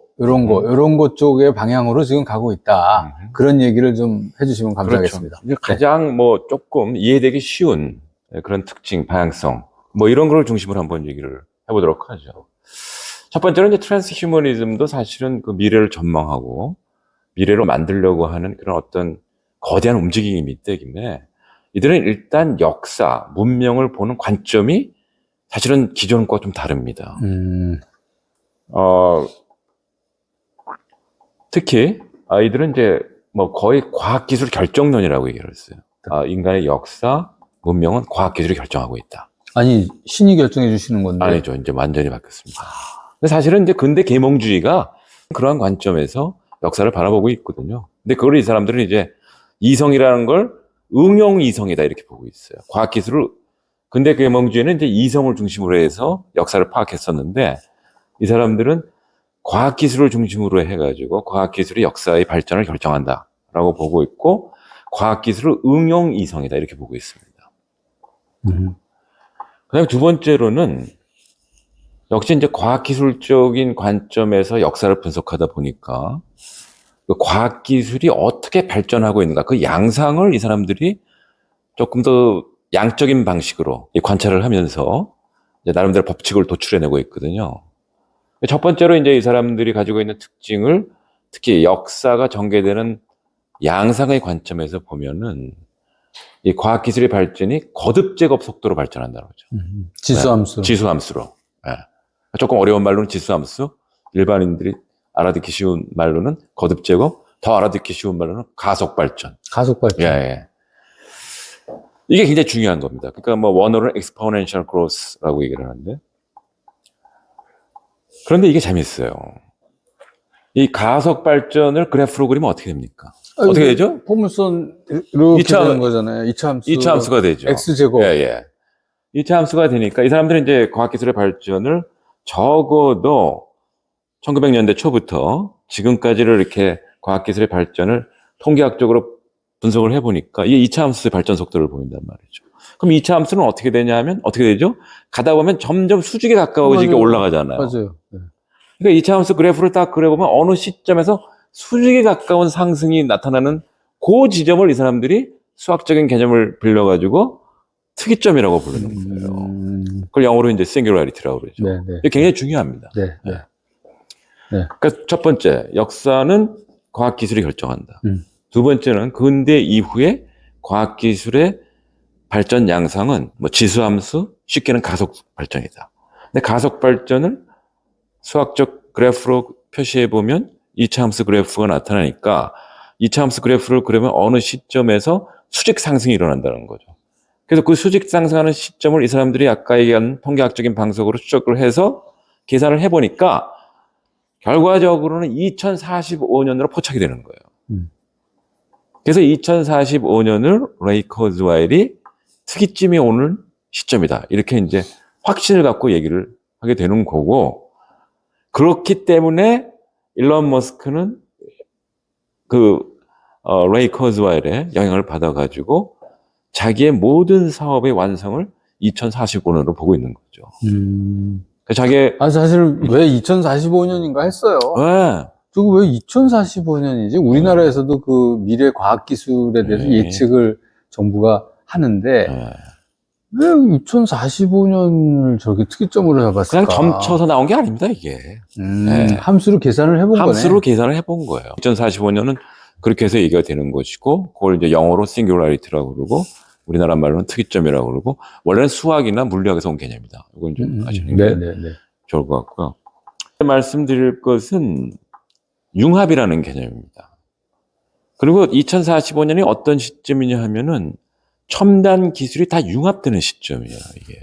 쪽의 방향으로 지금 가고 있다. 그런 얘기를 좀 해주시면 감사하겠습니다. 그렇죠. 가장 뭐 조금 이해되기 쉬운 그런 특징, 방향성 뭐 이런 걸 중심으로 한번 얘기를 해보도록 하죠. 첫 번째는 이제 트랜스 휴머니즘도 사실은 그 미래를 전망하고 미래로 만들려고 하는 그런 어떤 거대한 움직임이 있다기에 이들은 일단 역사, 문명을 보는 관점이 사실은 기존과 좀 다릅니다. 특히 이들은 이제 뭐 거의 과학기술 결정론이라고 얘기를 했어요. 인간의 역사, 문명은 과학기술이 결정하고 있다. 아니 신이 결정해 주시는 건데 아니죠. 이제 완전히 바뀌었습니다. 근데 사실은 이제 근대 계몽주의가 그러한 관점에서 역사를 바라보고 있거든요. 근데 그걸 이 사람들은 이제 이성이라는 걸 응용 이성이다 이렇게 보고 있어요. 과학기술을 근대 계몽주의는 이제 이성을 중심으로 해서 역사를 파악했었는데 이 사람들은 과학기술을 중심으로 해가지고 과학기술이 역사의 발전을 결정한다라고 보고 있고 과학기술을 응용 이성이다 이렇게 보고 있습니다. 그다음에 두 번째로는 역시 이제 과학기술적인 관점에서 역사를 분석하다 보니까 그 과학기술이 어떻게 발전하고 있는가 그 양상을 이 사람들이 조금 더 양적인 방식으로 관찰을 하면서 이제 나름대로 법칙을 도출해내고 있거든요. 첫 번째로 이제 이 사람들이 가지고 있는 특징을 특히 역사가 전개되는 양상의 관점에서 보면은 이 과학기술의 발전이 거듭 제곱 속도로 발전한다는 거죠. 지수함수. 네, 지수함수로. 네. 조금 어려운 말로는 지수함수, 일반인들이 알아듣기 쉬운 말로는 거듭 제곱, 더 알아듣기 쉬운 말로는 가속 발전. 가속 발전. 예, 예. 이게 굉장히 중요한 겁니다. 그러니까 뭐 원어로는 exponential growth라고 얘기를 하는데 그런데 이게 재밌어요. 이 가속 발전을 그래프로 그리면 어떻게 됩니까? 어떻게 되죠? 포물선 이렇게 되는 거잖아요. 이차 함수. 2차 함수가 되죠. X제곱. 예, 예. 2차 함수가 되니까 이 사람들은 이제 과학기술의 발전을 적어도 1900년대 초부터 지금까지를 이렇게 과학기술의 발전을 통계학적으로 분석을 해보니까 이게 2차 함수의 발전 속도를 보인단 말이죠. 그럼 2차 함수는 어떻게 되냐면 어떻게 되죠? 가다 보면 점점 수직에 가까워지게 올라가잖아요. 맞아요. 네. 그러니까 2차 함수 그래프를 딱 그려보면 어느 시점에서 수직에 가까운 상승이 나타나는 그 지점을 이 사람들이 수학적인 개념을 빌려가지고 특이점이라고 부르는 거예요. 그걸 영어로 이제 singularity라고 그러죠. 네, 네. 이게 굉장히 중요합니다. 네, 네. 그러니까 첫 번째, 역사는 과학기술이 결정한다. 두 번째는 근대 이후에 과학기술의 발전 양상은 뭐 지수함수, 쉽게는 가속 발전이다. 근데 가속 발전을 수학적 그래프로 표시해 보면 2차 함수 그래프가 나타나니까 2차 함수 그래프를 그려면 어느 시점에서 수직 상승이 일어난다는 거죠. 그래서 그 수직 상승하는 시점을 이 사람들이 아까 얘기한 통계학적인 방식으로 추적을 해서 계산을 해보니까 결과적으로는 2045년으로 포착이 되는 거예요. 그래서 2045년을 레이 커즈와일이 특이점이 오는 시점이다. 이렇게 이제 확신을 갖고 얘기를 하게 되는 거고, 그렇기 때문에 일론 머스크는 레이 커즈와일의 영향을 받아가지고 자기의 모든 사업의 완성을 2045년으로 보고 있는 거죠. 사실 왜 2045년인가 했어요. 네. 저거 왜 2045년이지? 우리나라에서도 그 미래 과학기술에 대해서 네. 예측을 정부가 하는데, 왜 2045년을 저렇게 특이점으로 잡았을까? 그냥 점쳐서 나온 게 아닙니다, 이게. 네. 함수로 계산을 해본 거네. 함수로 계산을 해본 거예요. 2045년은 그렇게 해서 얘기가 되는 것이고, 그걸 이제 영어로 singularity라고 그러고, 우리나라 말로는 특이점이라고 그러고, 원래는 수학이나 물리학에서 온 개념이다. 이건 좀 아시는 게 좋을 것 같고요. 말씀드릴 것은 융합이라는 개념입니다. 그리고 2045년이 어떤 시점이냐 하면은 첨단 기술이 다 융합되는 시점이에요, 이게.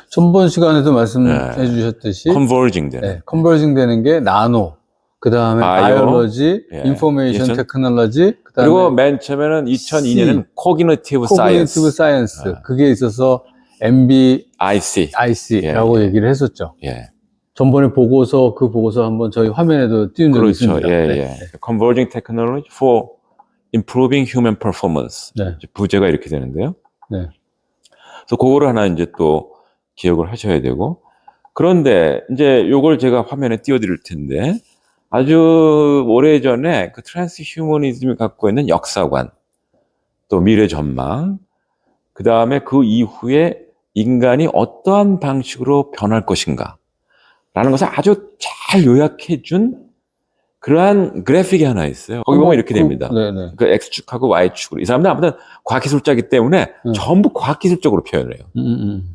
전번 시간에도 말씀해 주셨듯이 컨버징 되는. 네, 컨버징 되는 게 나노, 그 다음에 바이올로지, 인포메이션 테크놀로지, 그리고 맨 처음에는 2002년은 코그니티브 사이언스. 그게 있어서 IC라고 얘기를 했었죠. 전번에 보고서, 그 보고서 한번 저희 화면에도 띄운 적이 있습니다. Converging Technology for Improving Human Performance. 부제가 이렇게 되는데요. 그래서 그거를 하나 이제 또 기억을 하셔야 되고. 그런데 이제 요걸 제가 화면에 띄워드릴 텐데, 아주 오래전에 그 트랜스 휴머니즘이 갖고 있는 역사관, 또 미래 전망, 그 다음에 그 이후에 인간이 어떠한 방식으로 변할 것인가 라는 것을 아주 잘 요약해 준 그러한 그래픽이 하나 있어요. 거기 보면 이렇게 됩니다. 그 X축하고 Y축으로. 이 사람들 아무튼 과학기술자이기 때문에 전부 과학기술적으로 표현을 해요.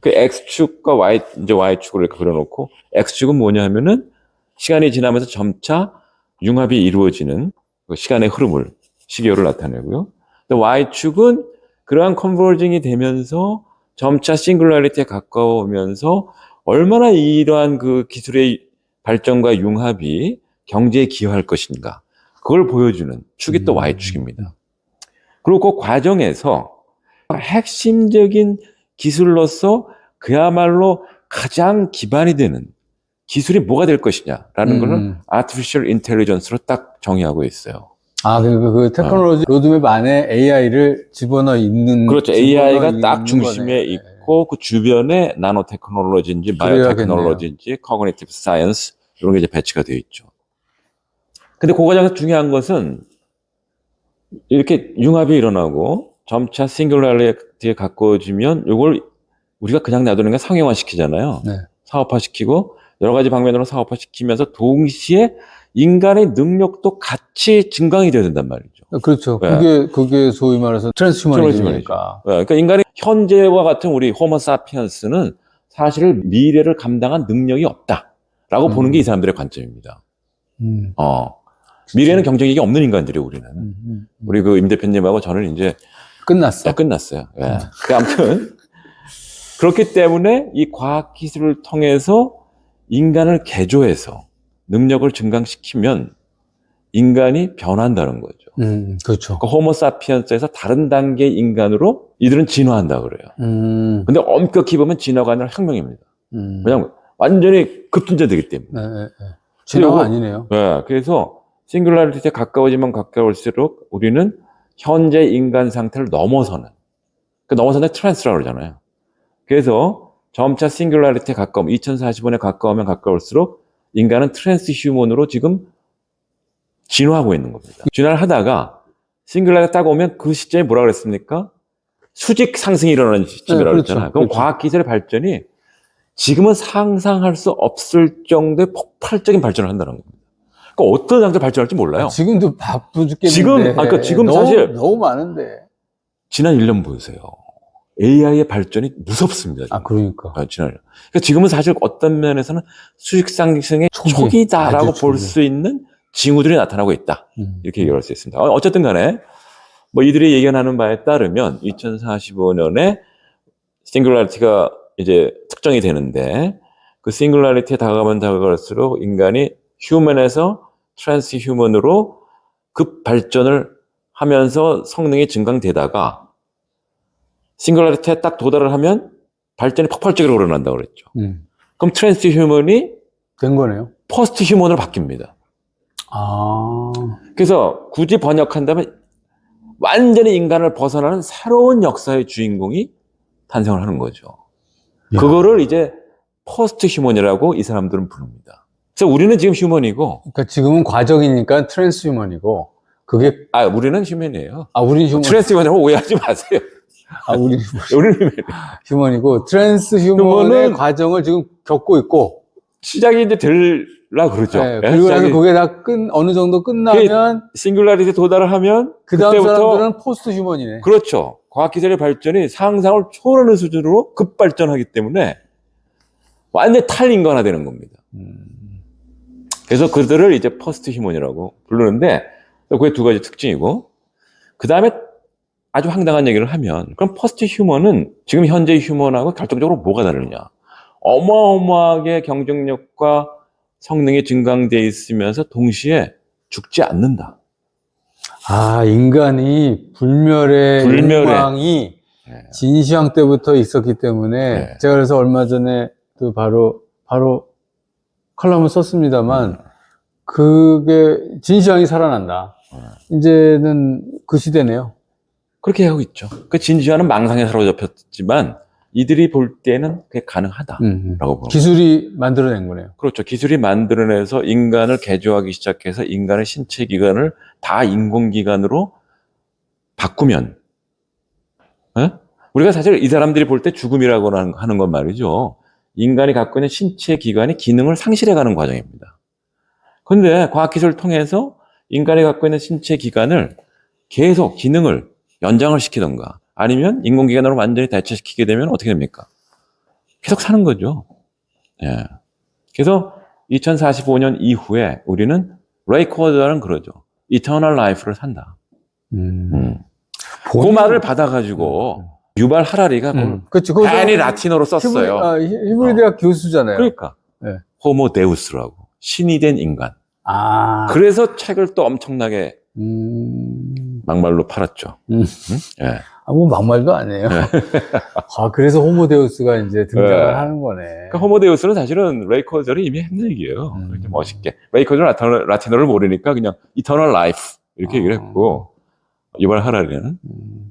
그 X축과 Y축으로 이렇게 그려놓고, X축은 뭐냐 하면은 시간이 지나면서 점차 융합이 이루어지는 그 시간의 흐름을, 시계열을 나타내고요. 또 Y축은 그러한 컨버징이 되면서 점차 싱글러리티에 가까우면서 얼마나 이러한 그 기술의 발전과 융합이 경제에 기여할 것인가, 그걸 보여주는 축이 또 Y축입니다. 그리고 그 과정에서 핵심적인 기술로서 그야말로 가장 기반이 되는 기술이 뭐가 될 것이냐라는 거를 Artificial Intelligence로 딱 정의하고 있어요. 그 테크놀로지 로드맵 안에 AI를 집어넣어 있는. 그렇죠. AI가 딱 중심에 거네. 있고 그 주변에 나노 테크놀로지인지 그래야겠네요. 바이오테크놀로지인지 커그니티브 사이언스 이런 게 이제 배치가 되어 있죠. 근데 그 과정에서 중요한 것은 이렇게 융합이 일어나고 점차 싱귤라리티에 가까워지면 이걸 우리가 그냥 놔두는 게 상용화 시키잖아요. 네. 사업화 시키고 여러 가지 방면으로 사업화 시키면서 동시에 인간의 능력도 같이 증강이 돼야 된단 말이죠. 그렇죠. 네. 그게 소위 말해서 트랜스휴머니즘이니까. 그러니까 인간이 현재와 같은 우리 호모 사피엔스는 사실 미래를 감당한 능력이 없다라고 보는 게 이 사람들의 관점입니다. 미래는 경쟁력이 없는 인간들이 우리는. 우리 그 임 대표님하고 저는 이제 끝났어. 끝났어요. 예. 아무튼 그렇기 때문에 이 과학 기술을 통해서 인간을 개조해서 능력을 증강시키면 인간이 변한다는 거죠. 그렇죠. 그 호모 사피엔스에서 다른 단계의 인간으로 이들은 진화한다 그래요. 근데 엄격히 보면 진화가 아니라 혁명입니다. 왜냐하면 완전히 급진전되기 때문에. 네. 진화가 아니네요. 네, 그래서 싱귤라리티에 가까워지면 가까울수록 우리는 현재 인간 상태를 넘어서는, 그 넘어서는 트랜스라고 그러잖아요. 그래서 점차 싱귤라리티에 가까우면 2045년에 가까우면 가까울수록 인간은 트랜스 휴먼으로 지금 진화하고 있는 겁니다. 진화를 하다가 싱귤라리티 딱 오면 그 시점이 뭐라 그랬습니까? 수직 상승이 일어나는 시점이라고 그랬잖아요. 그럼 그렇죠. 과학기술의 발전이 지금은 상상할 수 없을 정도의 폭발적인 발전을 한다는 겁니다. 그러니까 어떤 장소 발전할지 몰라요. 지금도 바쁘 죽겠는데. 지금 너무, 사실 너무 많은데. 지난 1년 보세요. AI의 발전이 무섭습니다. 지금. 그러니까. 지난 1년. 그러니까 지금은 사실 어떤 면에서는 수직 상승의 초기다라고 볼 수 있는 징후들이 나타나고 있다. 이렇게 얘기할 수 있습니다. 어쨌든 간에 뭐 이들이 예견하는 바에 따르면 2045년에 싱귤라리티가 이제 특정이 되는데 그 싱귤라리티에 다가가면 다가갈수록 인간이 휴먼에서 트랜스 휴먼으로 급 발전을 하면서 성능이 증강되다가 싱귤라리티에 딱 도달을 하면 발전이 폭발적으로 일어난다고 그랬죠. 그럼 트랜스 휴먼이 된 거네요. 퍼스트 휴먼으로 바뀝니다. 그래서 굳이 번역한다면 완전히 인간을 벗어나는 새로운 역사의 주인공이 탄생을 하는 거죠. 그거를 이제 퍼스트 휴먼이라고 이 사람들은 부릅니다. 그래서 우리는 지금 휴먼이고, 그러니까 지금은 과정이니까 트랜스휴먼이고, 그게. 우리는 휴먼이에요. 우린 휴먼. 트랜스 휴먼이라고 오해하지 마세요. 우리는 휴먼이에요. 휴먼이고, 트랜스휴먼의 과정을 지금 겪고 있고. 시작이 이제 될라 그러죠. 네, 그리고 나서 그게 다 어느 정도 끝나면. 싱귤라리티 도달을 하면. 그 다음 사람들은 포스트휴먼이네. 그렇죠. 과학기술의 발전이 상상을 초월하는 수준으로 급발전하기 때문에 완전히 탈인간화 되는 겁니다. 그래서 그들을 이제 퍼스트 휴먼이라고 부르는데 그게 두 가지 특징이고 그 다음에 아주 황당한 얘기를 하면 그럼 퍼스트 휴먼은 지금 현재 휴먼하고 결정적으로 뭐가 다르냐 어마어마하게 경쟁력과 성능이 증강되어 있으면서 동시에 죽지 않는다. 인간이 불멸의 욕망이 진시황 때부터 있었기 때문에 제가 그래서 얼마 전에 또 바로 칼럼을 썼습니다만 그게 진시황이 살아난다. 이제는 그 시대네요. 그렇게 하고 있죠. 그 진시황은 망상에 사로잡혔지만 이들이 볼 때는 그게 가능하다라고 보는 기술이 만들어낸 거네요. 그렇죠. 기술이 만들어내서 인간을 개조하기 시작해서 인간의 신체 기관을 다 인공기관으로 바꾸면 우리가 사실 이 사람들이 볼 때 죽음이라고 하는 건 말이죠. 인간이 갖고 있는 신체 기관이 기능을 상실해가는 과정입니다. 그런데 과학기술을 통해서 인간이 갖고 있는 신체 기관을 계속 기능을 연장을 시키던가 아니면 인공기관으로 완전히 대체시키게 되면 어떻게 됩니까? 계속 사는 거죠. 예. 그래서 2045년 이후에 우리는 레이 코어드는 그러죠. 이터널 라이프를 산다. 그 말을 받아가지고 유발 하라리가 괜히 라틴어로 썼어요. 히브리 대학 교수잖아요. 그러니까 호모 데우스라고 신이 된 인간. 아. 그래서 책을 또 엄청나게 막말로 팔았죠. 예. 뭐 막말도 안 해요. 그래서 호모데우스가 이제 등장을 네. 하는 거네. 그러니까 호모데우스는 사실은 레이 쿠어절이 이미 했는 얘기예요. 이렇게 멋있게. 레이 쿠어절은 라틴어를 모르니까 그냥 이터널 라이프 이렇게 얘기를 했고, 이번 하라리는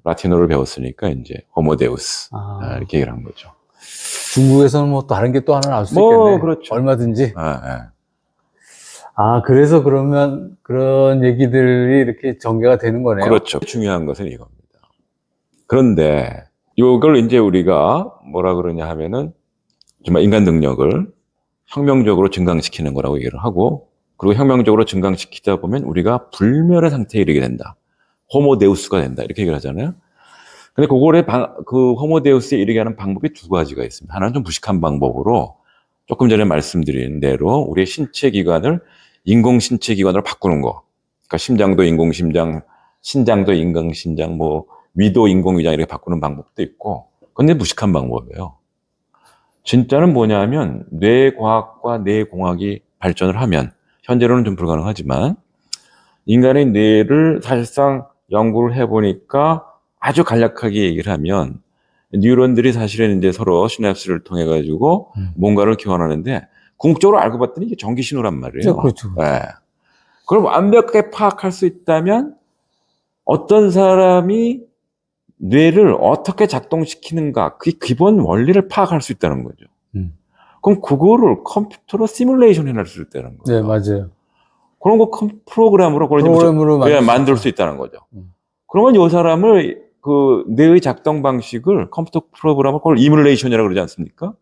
라틴어를 배웠으니까 이제 호모데우스 이렇게 얘기를 한 거죠. 중국에서는 뭐 다른 게 또 하나 나올 수 뭐, 있겠네. 그렇죠. 얼마든지. 예. 그래서 그러면 그런 얘기들이 이렇게 전개가 되는 거네요. 그렇죠. 중요한 것은 이겁니다. 그런데 이걸 이제 우리가 뭐라 그러냐 하면은 정말 인간 능력을 혁명적으로 증강시키는 거라고 얘기를 하고, 그리고 혁명적으로 증강시키다 보면 우리가 불멸의 상태에 이르게 된다. 호모데우스가 된다. 이렇게 얘기를 하잖아요. 근데 그 호모데우스에 이르게 하는 방법이 두 가지가 있습니다. 하나는 좀 무식한 방법으로 조금 전에 말씀드린 대로 우리의 신체 기관을 인공신체 기관으로 바꾸는 거. 그러니까 심장도 인공심장, 신장도 인공신장, 뭐 위도 인공위장 이렇게 바꾸는 방법도 있고, 근데 무식한 방법이에요. 진짜는 뭐냐면 뇌과학과 뇌공학이 발전을 하면, 현재로는 좀 불가능하지만 인간의 뇌를 사실상 연구를 해보니까 아주 간략하게 얘기를 하면 뉴런들이 사실은 이제 서로 시냅스를 통해 가지고 뭔가를 교환하는데, 궁극적으로 알고 봤더니 이게 전기 신호란 말이에요. 그렇죠. 네. 그럼 완벽하게 파악할 수 있다면 어떤 사람이 뇌를 어떻게 작동시키는가, 그 기본 원리를 파악할 수 있다는 거죠. 그럼 그거를 컴퓨터로 시뮬레이션 해낼 수 있다는 거예요. 네, 맞아요. 그런 거 프로그램으로 만들 수 있다는 거죠. 그러면 이 사람을 그 뇌의 작동 방식을 컴퓨터 프로그램을 그걸 이뮬레이션이라고 그러지 않습니까?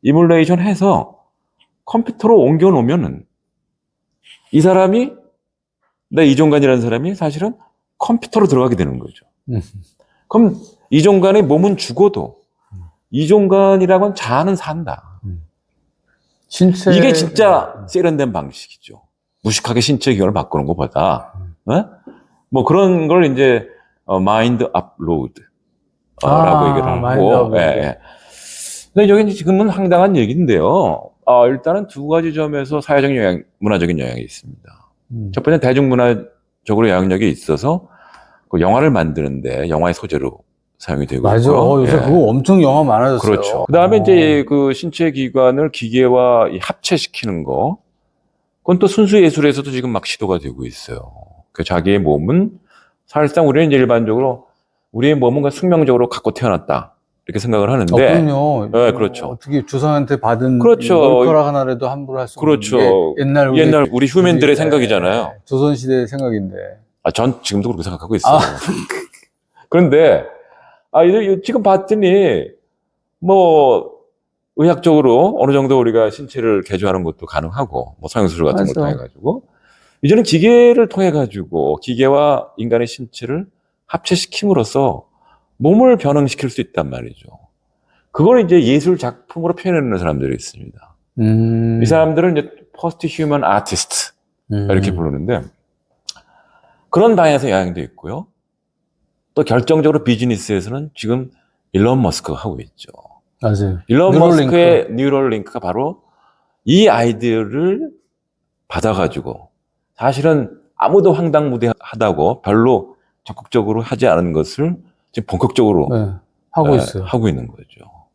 이뮬레이션 해서 컴퓨터로 옮겨 놓으면은 이 사람이, 나 이종관이라는 사람이 사실은 컴퓨터로 들어가게 되는 거죠. 그럼 이종관의 몸은 죽어도 이종관이라고는 자아는 산다. 이게 진짜 세련된 방식이죠. 무식하게 신체 기관을 바꾸는 것보다. 뭐 그런 걸 이제 마인드 업로드 라고 얘기를 하고. 근데 여기 지금은 황당한 얘기인데요. 일단은 두 가지 점에서 사회적 영향, 문화적인 영향이 있습니다. 첫 번째는 대중문화적으로 영향력이 있어서 그 영화를 만드는데 영화의 소재로 사용이 되고 맞아. 있고요. 요새 그거 엄청 영화 많아졌어요. 그렇죠. 그 다음에 이제 그 신체 기관을 기계와 합체시키는 거, 그건 또 순수 예술에서도 지금 막 시도가 되고 있어요. 그 자기의 몸은 사실상 우리는 이제 일반적으로 우리의 몸은 숙명적으로 갖고 태어났다 이렇게 생각을 하는데. 그럼요. 네, 그렇죠. 어떻게 조상한테 받은 그렇죠. 머리카락 하나라도 함부로 할 수 없는 그렇죠. 게 옛날 우리 휴맨들의 생각이잖아요. 조선시대의 생각인데. 전 지금도 그렇게 생각하고 있어요. 그런데 지금 봤더니 뭐 의학적으로 어느 정도 우리가 신체를 개조하는 것도 가능하고, 뭐 성형수술 같은 걸 통해 가지고 이제는 기계를 통해 가지고 기계와 인간의 신체를 합체시킴으로써 몸을 변형시킬 수 있단 말이죠. 그걸 이제 예술 작품으로 표현하는 사람들이 있습니다. 이 사람들은 이제 포스트 휴먼 아티스트 이렇게 부르는데, 그런 방향에서 영향도 있고요. 또 결정적으로 비즈니스에서는 지금 일론 머스크가 하고 있죠. 맞아요. 일론 머스크의 뉴럴링크가 바로 이 아이디어를 받아가지고, 사실은 아무도 황당무계하다고 별로 적극적으로 하지 않은 것을 지금 본격적으로 하고 있어요. 하고 있는 거죠.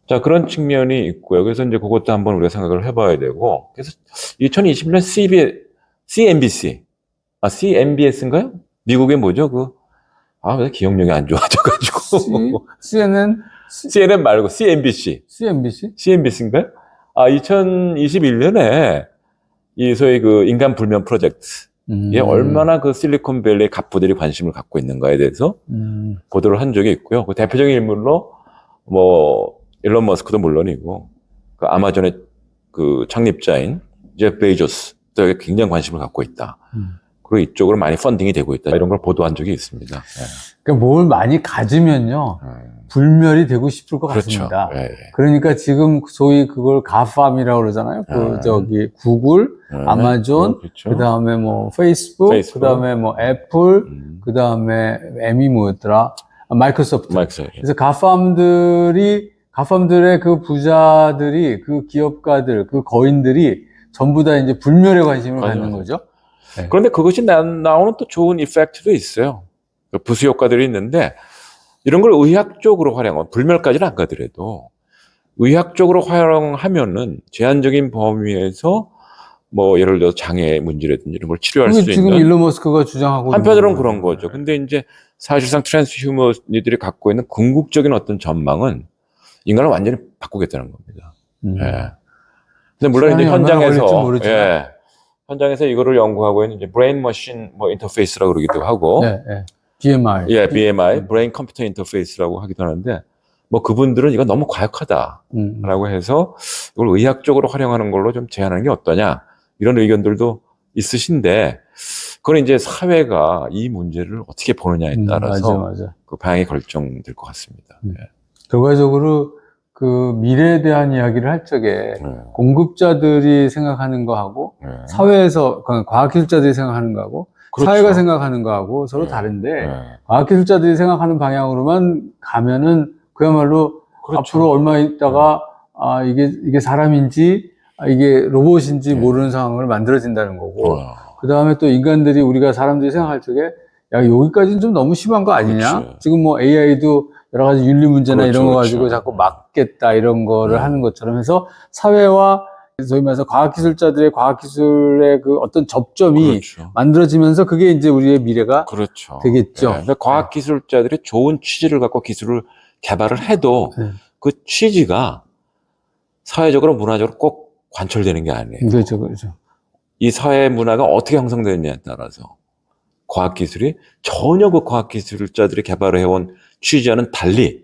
자, 그런 측면이 있고요. 그래서 이제 그것도 한번 우리가 생각을 해봐야 되고, 그래서 2020년 CNBS인가요? 미국의 뭐죠? 왜 기억력이 안 좋아져가지고. CNN 말고 CNBC인가요? 2021년에 이 소위 그 인간 불면 프로젝트에 얼마나 그 실리콘밸리의 갑부들이 관심을 갖고 있는가에 대해서 보도를 한 적이 있고요. 그 대표적인 인물로 뭐 일론 머스크도 물론이고, 그 아마존의 그 창립자인 제프 베이조스도 굉장히 관심을 갖고 있다. 그리고 이쪽으로 많이 펀딩이 되고 있다. 이런 걸 보도한 적이 있습니다. 그러니까 뭘 많이 가지면요, 불멸이 되고 싶을 것 같습니다. 그러니까 지금 소위 그걸 가팜이라고 그러잖아요. 구글, 아마존, 그렇죠. 그 다음에 뭐 페이스북, 그 다음에 뭐 애플, 그 다음에 M이 뭐였더라? 마이크로소프트. 그래서 가팜들의 그 부자들이, 그 기업가들, 그 거인들이 전부 다 이제 불멸에 관심을 갖는 거죠. 네. 그런데 그것이 나오는 또 좋은 이펙트도 있어요. 부수 효과들이 있는데 이런 걸 의학적으로 활용하면 불멸까지는 안 가더라도 의학적으로 활용하면은 제한적인 범위에서 뭐 예를 들어 장애 문제라든지 이런 걸 치료할 수 지금 있는 일론 머스크가 주장하고 한편으로는 있는 그런 거죠. 근데 이제 사실상 트랜스휴머니들이 갖고 있는 궁극적인 어떤 전망은 인간을 완전히 바꾸겠다는 겁니다. 예. 근데 물론 이제 시간이 얼마나 걸릴지 현장에서 모르지만. 현장에서 이거를 연구하고 있는 이제 브레인 머신 뭐 인터페이스라고 그러기도 하고 네, 네. BMI. 예, BMI, 브레인 컴퓨터 인터페이스라고 하기도 하는데 뭐 그분들은 이거 너무 과학하다라고 해서 이걸 의학적으로 활용하는 걸로 좀 제한하는 게 어떠냐 이런 의견들도 있으신데 그건 이제 사회가 이 문제를 어떻게 보느냐에 따라서 맞아. 그 방향이 결정될 것 같습니다. 예. 결과적으로 그 미래에 대한 이야기를 할 적에 공급자들이 생각하는 거하고 사회에서 과학기술자들이 생각하는 거하고 그렇죠. 사회가 생각하는 거하고 서로 다른데 과학기술자들이 생각하는 방향으로만 가면은 그야말로 그렇죠. 앞으로 얼마 있다가 이게 사람인지 이게 로봇인지 모르는 상황을 만들어진다는 거고 그 다음에 또 인간들이 우리가 사람들이 생각할 적에 야 여기까지는 좀 너무 심한 거 아니냐? 그렇지. 지금 뭐 AI도 여러 가지 윤리 문제나 그렇죠, 이런 거 가지고 그렇죠. 자꾸 막겠다 이런 거를 하는 것처럼 해서 사회와 소위 말해서 과학기술자들의 과학기술의 그 어떤 접점이 그렇죠. 만들어지면서 그게 이제 우리의 미래가 그렇죠. 되겠죠. 예. 그러니까 과학기술자들이 좋은 취지를 갖고 기술을 개발을 해도 그 취지가 사회적으로 문화적으로 꼭 관철되는 게 아니에요. 그렇죠. 이 사회 문화가 어떻게 형성되느냐에 따라서 과학기술이 전혀 그 과학기술자들이 개발을 해온 취지와는 달리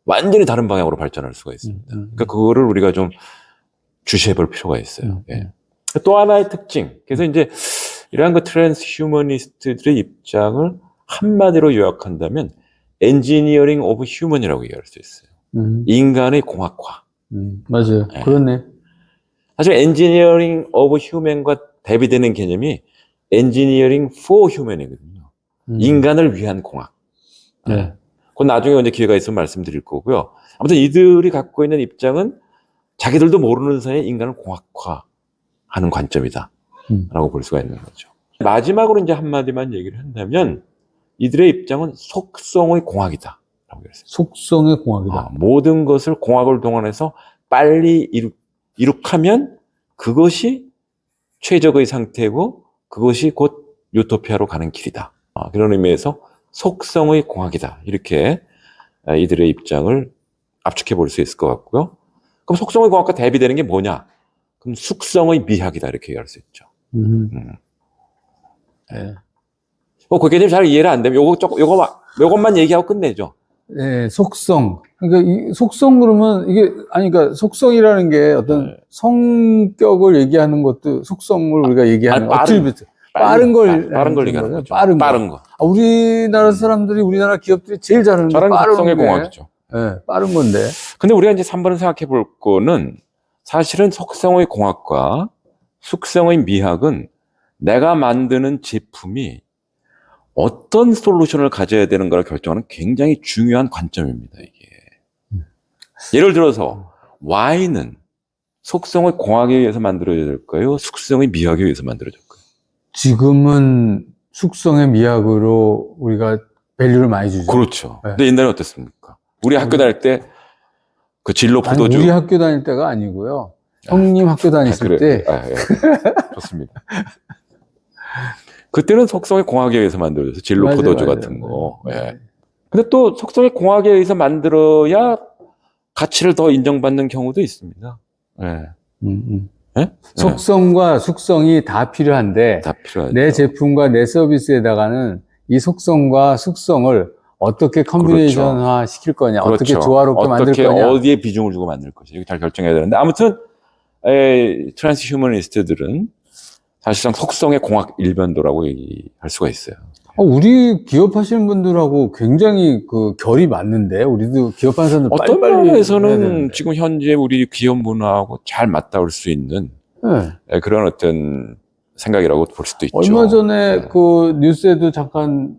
완전히 다른 방향으로 발전할 수가 있습니다. 그러니까 그거를 우리가 좀 주시해 볼 필요가 있어요. 예. 또 하나의 특징. 그래서 이제 이러한 그 트랜스휴머니스트들의 입장을 한마디로 요약한다면 엔지니어링 오브 휴먼이라고 얘기할 수 있어요. 인간의 공학화. 맞아요. 예. 그렇네. 사실 엔지니어링 오브 휴먼과 대비되는 개념이 엔지니어링 포 휴먼이거든요. 인간을 위한 공학. 네. 그건 나중에 이제 기회가 있으면 말씀드릴 거고요. 아무튼 이들이 갖고 있는 입장은 자기들도 모르는 사이에 인간을 공학화하는 관점이다. 라고 볼 수가 있는 거죠. 마지막으로 이제 한마디만 얘기를 한다면 이들의 입장은 속성의 공학이다. 라고 했어요. 속성의 공학이다. 모든 것을 공학을 동원해서 빨리 이룩하면 그것이 최적의 상태고 그것이 곧 유토피아로 가는 길이다. 그런 의미에서 속성의 공학이다. 이렇게 이들의 입장을 압축해 볼 수 있을 것 같고요. 그럼 속성의 공학과 대비되는 게 뭐냐? 그럼 숙성의 미학이다. 이렇게 얘기할 수 있죠. 네. 그 개념 잘 이해를 안 되면 요것만 얘기하고 끝내죠. 네, 속성. 그러니까 이 속성 그러면 이게 그러니까 속성이라는 게 어떤 성격을 얘기하는 것도 속성을 우리가 얘기하는 어트리뷰트. 빠른 걸 얘기하는 거죠. 빠른 거. 우리나라 사람들이 우리나라 기업들이 제일 잘하는 게 빠른 속성의 공학이죠. 네, 빠른 건데. 근데 우리가 이제 3번을 생각해 볼 거는 사실은 속성의 공학과 숙성의 미학은 내가 만드는 제품이 어떤 솔루션을 가져야 되는 걸 결정하는 굉장히 중요한 관점입니다, 이게. 예를 들어서 와인은 속성의 공학에 의해서 만들어져야 될까요? 숙성의 미학에 의해서 만들어질까요? 지금은 숙성의 미학으로 우리가 밸류를 많이 주죠. 그렇죠. 네. 근데 옛날에 어땠습니까? 우리 학교 다닐 때 그 진로 포도주. 우리 학교 다닐 때가 아니고요. 형님 학교 다녔을 때. 예. 좋습니다. 그때는 속성의 공학에 의해서 만들어져서 진로 포도주 같은 거. 예. 근데 또 속성의 공학에 의해서 만들어야 가치를 더 인정받는 경우도 있습니다. 예. 예? 속성과 숙성이 다 필요한데 다 필요하죠. 내 제품과 내 서비스에다가는 이 속성과 숙성을 어떻게 컨비네이션화 시킬 거냐, 그렇죠. 어떻게 조화롭게 만들 거냐, 어떻게 어디에 비중을 주고 만들 것이 이거 잘 결정해야 되는데 아무튼 트랜스휴머니스트들은 사실상 속성의 공학 일변도라고 얘기할 수가 있어요. 우리 기업 하시는 분들하고 굉장히 그 결이 맞는데 우리도 기업하는 사람들 어떤 빨리빨리 면에서는 지금 현재 우리 기업 문화하고 잘 맞닿을 수 있는 그런 어떤 생각이라고 볼 수도 있죠. 얼마 전에 그 뉴스에도 잠깐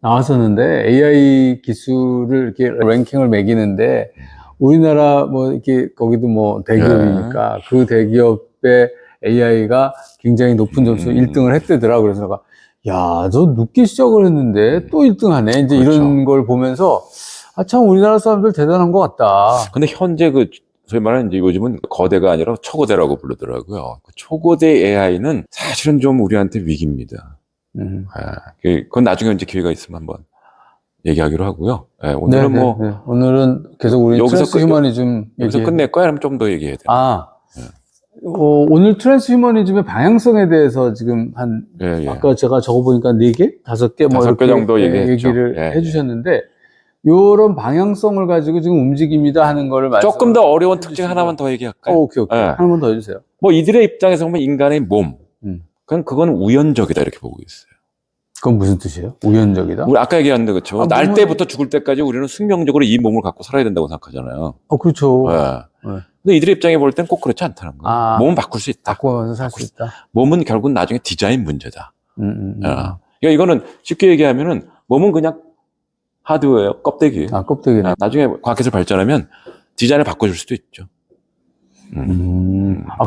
나왔었는데 AI 기술을 이렇게 랭킹을 매기는데 우리나라 뭐 이렇게 거기도 뭐 대기업이니까 그 대기업의 AI가 굉장히 높은 점수 1등을 했대더라. 그래서 내가, 야, 저 늦게 시작을 했는데 또 1등 하네. 이제 그렇죠. 이런 걸 보면서, 아, 참, 우리나라 사람들 대단한 것 같다. 근데 현재 소위 말하는 이제 요즘은 거대가 아니라 초거대라고 부르더라고요. 그 초거대 AI는 사실은 좀 우리한테 위기입니다. 그건 나중에 이제 기회가 있으면 한번 얘기하기로 하고요. 예, 오늘은 네. 오늘은 계속 우리 여기서 트랜스휴머니즘 여기서 끝낼 거야? 아니면 좀 더 얘기해야 돼요? 오늘 트랜스휴머니즘의 방향성에 대해서 지금 아까 제가 적어보니까 4개? 5개? 뭐 5개 이렇게 정도 얘기했죠. 얘기를 예, 해주셨는데, 요런 방향성을 가지고 지금 움직입니다 하는 거를 조금 더 어려운 특징 하나만 더 얘기할까요? 오케이. 예. 하나만 더 해주세요. 뭐 이들의 입장에서 보면 인간의 몸, 그건 우연적이다 이렇게 보고 있어요. 그건 무슨 뜻이에요? 우연적이다? 우리 아까 얘기했는데 그렇죠. 날 몸은- 때부터 죽을 때까지 우리는 숙명적으로 이 몸을 갖고 살아야 된다고 생각하잖아요. 그렇죠. 예. 근데 이들의 입장에 볼 땐 꼭 그렇지 않다는 거예요. 몸은 바꿀 수 있다. 바꿔서 살 수 있다. 몸은 결국은 나중에 디자인 문제다. 그러니까 음. 이거는 쉽게 얘기하면은 몸은 그냥 하드웨어, 껍데기. 껍데기네. 나중에 과학기술 발전하면 디자인을 바꿔줄 수도 있죠.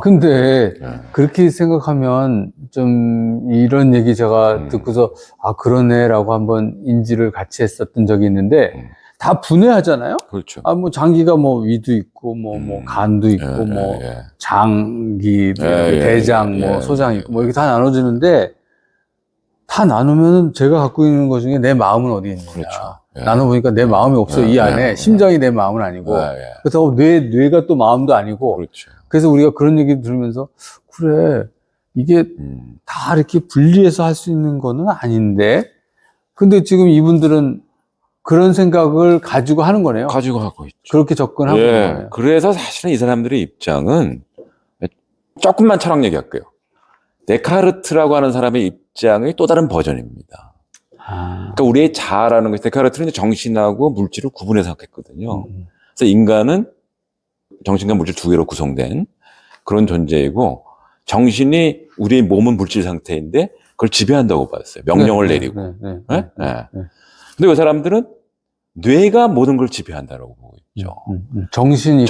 근데 네. 그렇게 생각하면 좀 이런 얘기 제가 듣고서 그러네라고 한번 인지를 같이 했었던 적이 있는데 다 분해하잖아요? 그렇죠. 뭐 장기가 뭐 위도 있고 뭐 간도 있고 장기, 대장, 소장 있고 뭐 이렇게 다 나눠지는데 다 나누면은 제가 갖고 있는 것 중에 내 마음은 어디 있느냐. 그렇죠. 나눠보니까 내 마음이 없어. 이 안에 심장이 내 마음은 아니고 그렇다고 뇌가 또 마음도 아니고 그렇죠. 그래서 우리가 그런 얘기 들으면서 그래 이게 다 이렇게 분리해서 할 수 있는 거는 아닌데 근데 지금 이분들은 그런 생각을 가지고 하는 거네요. 가지고 하고 있죠. 그렇게 접근하고 있는 거예요. 그래서 사실은 이 사람들의 입장은 조금만 철학 얘기할게요. 데카르트라고 하는 사람의 입장의 또 다른 버전입니다. 그러니까 우리의 자아라는 것이 데카르트는 이제 정신하고 물질을 구분해서 생각했거든요. 그래서 인간은 정신과 물질 두 개로 구성된 그런 존재이고 정신이 우리의 몸은 물질 상태인데 그걸 지배한다고 봤어요. 명령을 내리고. 근데 이 사람들은 뇌가 모든 걸 지배한다고 보고 있죠. 정신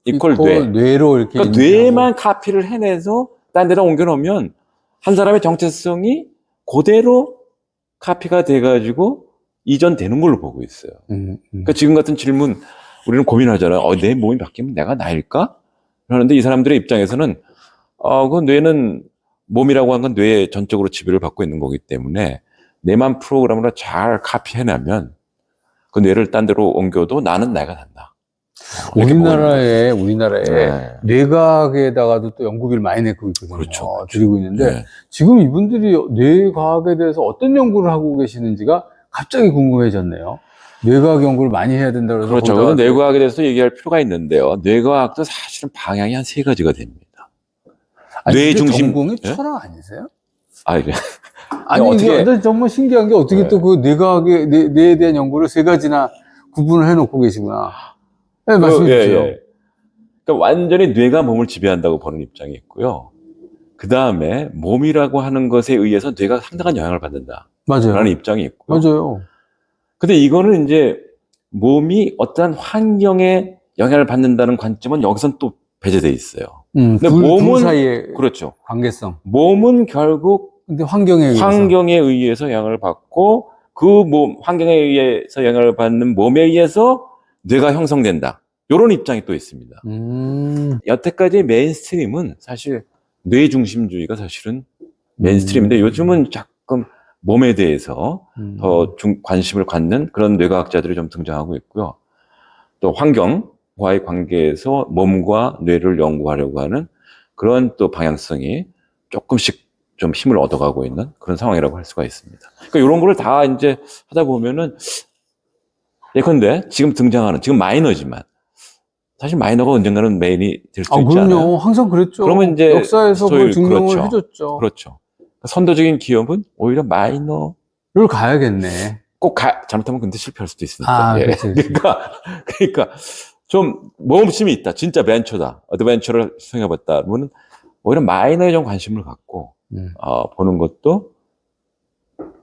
이퀄 뇌. 뇌로 이렇게. 그러니까 뇌만 카피를 해내서 딴 데다 옮겨놓으면 한 사람의 정체성이 그대로 카피가 돼가지고 이전되는 걸로 보고 있어요. 그러니까 지금 같은 질문 우리는 고민하잖아요. 내 몸이 바뀌면 내가 나일까? 그러는데 이 사람들의 입장에서는 그 뇌는 몸이라고 하는 건 뇌에 전적으로 지배를 받고 있는 거기 때문에 뇌만 프로그램으로 잘 카피해내면 그 뇌를 딴 데로 옮겨도 나는 내가 된다. 우리나라에 뇌과학에다가도 또 연구비를 많이 내고 있거든요. 그렇죠. 드리고 있는데 지금 이분들이 뇌과학에 대해서 어떤 연구를 하고 계시는지가 갑자기 궁금해졌네요. 뇌과학 연구를 많이 해야 된다고 해서. 그렇죠. 그래서 뇌과학에 대해서 얘기할 필요가 있는데요. 뇌과학도 사실은 방향이 한 3가지가 됩니다. 뇌 중심. 전공이 철학 아니세요? 이게. 이게 정말 신기한 게 어떻게 또 그 뇌과학의 뇌에 대한 연구를 3가지나 구분을 해놓고 계시구나. 네, 말씀해 주세요. 그러니까 완전히 뇌가 몸을 지배한다고 보는 입장이 있고요. 그 다음에 몸이라고 하는 것에 의해서 뇌가 상당한 영향을 받는다. 맞아요. 라는 입장이 있고요. 맞아요. 근데 이거는 이제 몸이 어떠한 환경에 영향을 받는다는 관점은 여기선 또 배제돼 있어요. 근데 몸은 사이의 그렇죠. 관계성. 몸은 결국 근데 환경에 의해서 영향을 받고 그 환경에 의해서 영향을 받는 몸에 의해서 뇌가 형성된다. 이런 입장이 또 있습니다. 여태까지 메인스트림은 사실 뇌 중심주의가 사실은 메인스트림인데 요즘은 조금 몸에 대해서 더 관심을 갖는 그런 뇌과학자들이 좀 등장하고 있고요. 또 환경과의 관계에서 몸과 뇌를 연구하려고 하는 그런 또 방향성이 조금씩 좀 힘을 얻어가고 있는 그런 상황이라고 할 수가 있습니다. 그러니까 이런 거를 다 이제 하다 보면은 예컨대 지금 등장하는 지금 마이너지만 사실 마이너가 언젠가는 메인이 될 수 있지 않아요? 그럼요. 항상 그랬죠. 그러면 이제 역사에서 그걸 증명을 해줬죠. 그렇죠. 선도적인 기업은 오히려 마이너를 가야겠네. 꼭 잘못하면 근데 실패할 수도 있으니까. 그치. 그러니까 좀 모험심이 있다. 진짜 벤처다. 어드벤처를 수행해봤다. 그러면 오히려 마이너에 좀 관심을 갖고 보는 것도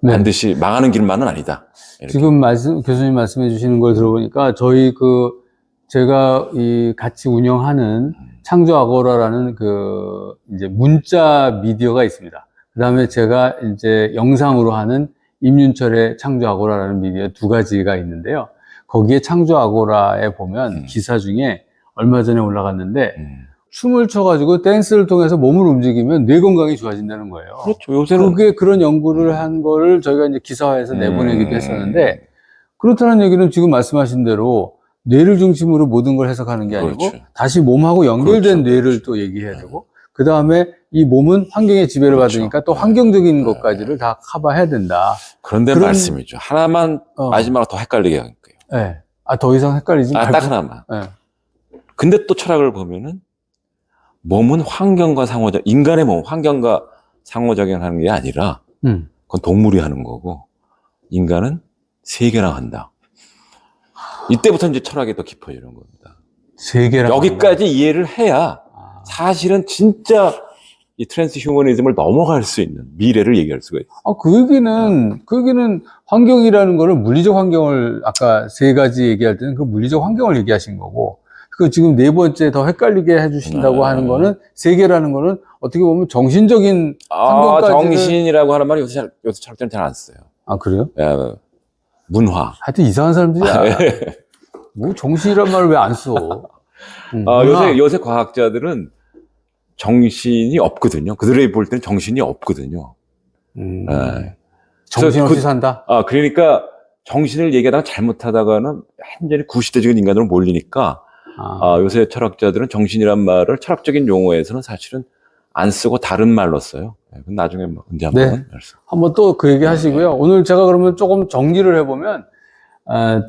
반드시 망하는 길만은 아니다. 이렇게. 지금 교수님 말씀해 주시는 걸 들어보니까 저희 제가 이 같이 운영하는 창조 아고라라는 그 이제 문자 미디어가 있습니다. 그 다음에 제가 이제 영상으로 하는 임윤철의 창조 아고라라는 미디어 두 가지가 있는데요. 거기에 창조 아고라에 보면 기사 중에 얼마 전에 올라갔는데 춤을 춰가지고 댄스를 통해서 몸을 움직이면 뇌 건강이 좋아진다는 거예요. 그렇죠. 요새는 그게 그런 연구를 한 거를 저희가 이제 기사화해서 내보내기도 했었는데, 그렇다는 얘기는 지금 말씀하신 대로 뇌를 중심으로 모든 걸 해석하는 게 아니고 그렇죠. 다시 몸하고 연결된 그렇죠. 뇌를 또 얘기해야 되고, 그 다음에 이 몸은 환경의 지배를 그렇죠. 받으니까 또 환경적인 것까지를 다 커버해야 된다. 그런데 그런- 말씀이죠. 하나만 마지막으로 더 헷갈리게 한 거예요. 네. 더 이상 헷갈리지 말고. 딱 하나만. 네. 근데 또 철학을 보면은 몸은 환경과 상호작, 인간의 몸, 환경과 상호작용하는 게 아니라 그건 동물이 하는 거고 인간은 세계랑 한다. 이때부터 이제 철학이 더 깊어지는 겁니다. 세계랑 여기까지 이해를 해야 사실은 진짜 이 트랜스 휴머니즘을 넘어갈 수 있는 미래를 얘기할 수가 있어요. 그 얘기는 환경이라는 거를 물리적 환경을 아까 세 가지 얘기할 때는 그 물리적 환경을 얘기하신 거고, 그 지금 네 번째 더 헷갈리게 해주신다고 하는 거는 세계라는 거는 어떻게 보면 정신적인 환경까지. 정신이라고 하는 말이 요새 철학자는 잘 안 써요. 아, 그래요? 예, 문화. 하여튼 이상한 사람들이야. 뭐 정신이란 말을 왜 안 써? 요새 과학자들은 정신이 없거든요. 그들이 볼 때는 정신이 없거든요. 예. 정신없이 산다? 그러니까 정신을 얘기하다가 잘못하다가는 완전히 구시대적인 인간으로 몰리니까 요새 철학자들은 정신이란 말을 철학적인 용어에서는 사실은 안 쓰고 다른 말로 써요. 그건 나중에 언제 한번 한번 또 그 얘기 하시고요. 오늘 제가 그러면 조금 정리를 해보면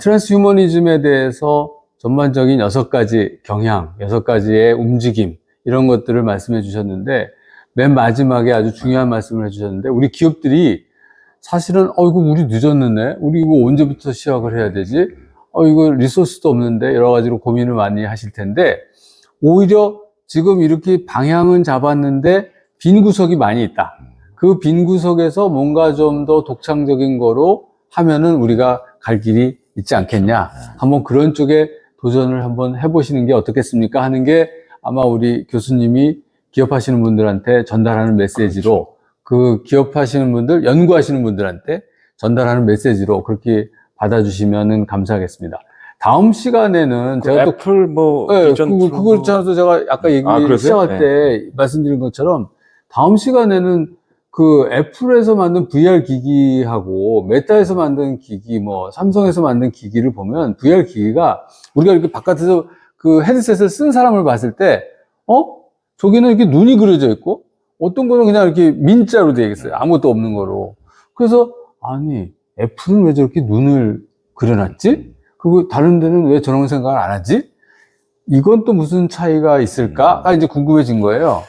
트랜스휴머니즘에 대해서 전반적인 6가지 경향, 6가지의 움직임 이런 것들을 말씀해 주셨는데, 맨 마지막에 아주 중요한 말씀을 해주셨는데, 우리 기업들이 사실은 이거 우리 늦었는데, 우리 이거 언제부터 시작을 해야 되지? 이거 리소스도 없는데 여러 가지로 고민을 많이 하실 텐데, 오히려 지금 이렇게 방향은 잡았는데 빈 구석이 많이 있다. 그 빈 구석에서 뭔가 좀 더 독창적인 거로 하면은 우리가 갈 길이 있지 않겠냐. 한번 그런 쪽에 도전을 한번 해보시는 게 어떻겠습니까? 하는 게 아마 우리 교수님이 기업하시는 분들한테 전달하는 메시지로, 그 기업하시는 분들, 연구하시는 분들한테 전달하는 메시지로 그렇게 받아주시면 감사하겠습니다. 다음 시간에는 제가 또 애플 비전 그걸 제가 아까 시작할 때 말씀드린 것처럼 다음 시간에는 그 애플에서 만든 VR 기기하고 메타에서 만든 기기, 삼성에서 만든 기기를 보면 VR 기기가 우리가 이렇게 바깥에서 그 헤드셋을 쓴 사람을 봤을 때, 저기는 이렇게 눈이 그려져 있고 어떤 거는 그냥 이렇게 민자로 되어 있어요. 아무것도 없는 거로. 그래서 아니, 애플은 왜 저렇게 눈을 그려놨지? 그리고 다른 데는 왜 저런 생각을 안 하지? 이건 또 무슨 차이가 있을까가 이제 궁금해진 거예요.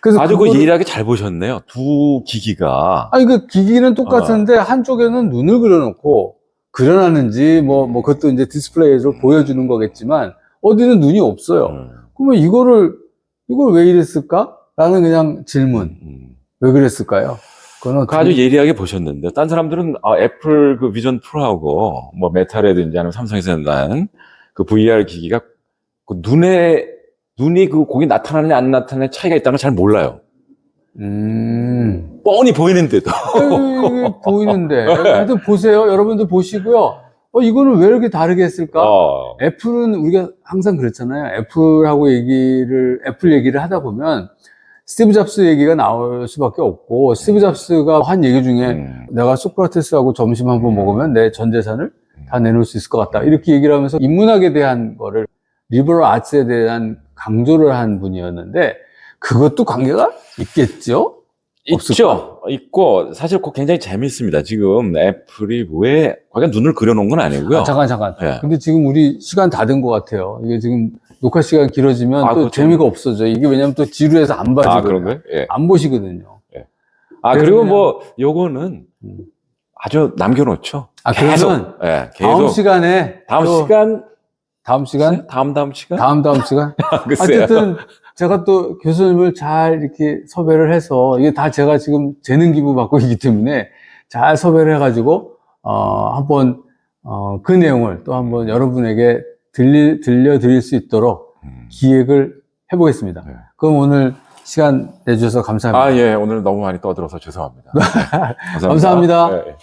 그래서 아주 예리하게 잘 보셨네요. 두 기기가. 그 기기는 똑같은데 한쪽에는 눈을 그려놓고 그려놨는지 그것도 이제 디스플레이로 보여주는 거겠지만 어디는 눈이 없어요. 그러면 이걸 왜 이랬을까? 라는 그냥 질문. 왜 그랬을까요? 그건 아주 예리하게 보셨는데, 딴 사람들은 애플 그 비전 프로하고 메타라든지 아니면 삼성에서 낸 그 VR 기기가 그 눈이 그 거기 나타나느냐 안 나타나느냐 차이가 있다는 걸 잘 몰라요. 뻔히 보이는데도. 보이는데. 하여튼 보세요. 여러분들 보시고요. 이거는 왜 이렇게 다르게 했을까? 애플은 우리가 항상 그랬잖아요. 애플 얘기를 하다 보면 스티브 잡스 얘기가 나올 수밖에 없고, 스티브 잡스가 한 얘기 중에 내가 소크라테스하고 점심 한번 먹으면 내 전 재산을 다 내놓을 수 있을 것 같다. 이렇게 얘기를 하면서 인문학에 대한 거를, 리버럴 아츠에 대한 강조를 한 분이었는데, 그것도 관계가 있겠죠? 있죠. 있고, 사실 그거 굉장히 재밌습니다. 지금 애플이 왜, 거기가 눈을 그려놓은 건 아니고요. 잠깐. 예. 근데 지금 우리 시간 다 된 것 같아요. 이게 지금 녹화 시간 길어지면 또 그렇죠. 재미가 없어져. 이게 왜냐면 또 지루해서 안 봐지거든요. 그런가요? 예. 안 보시거든요. 예. 그리고 요거는 아주 남겨놓죠. 그러면 계속. 다음 시간에 다음 시간? 글쎄요. 어쨌든 제가 또 교수님을 잘 이렇게 섭외를 해서, 이게 다 제가 지금 재능 기부 받고 있기 때문에 잘 섭외를 해가지고 한번 그 내용을 또 한번 여러분에게 들려드릴 수 있도록 기획을 해보겠습니다. 네. 그럼 오늘 시간 내주셔서 감사합니다. 아, 예. 오늘 너무 많이 떠들어서 죄송합니다. 네, 감사합니다. 감사합니다. 예, 예.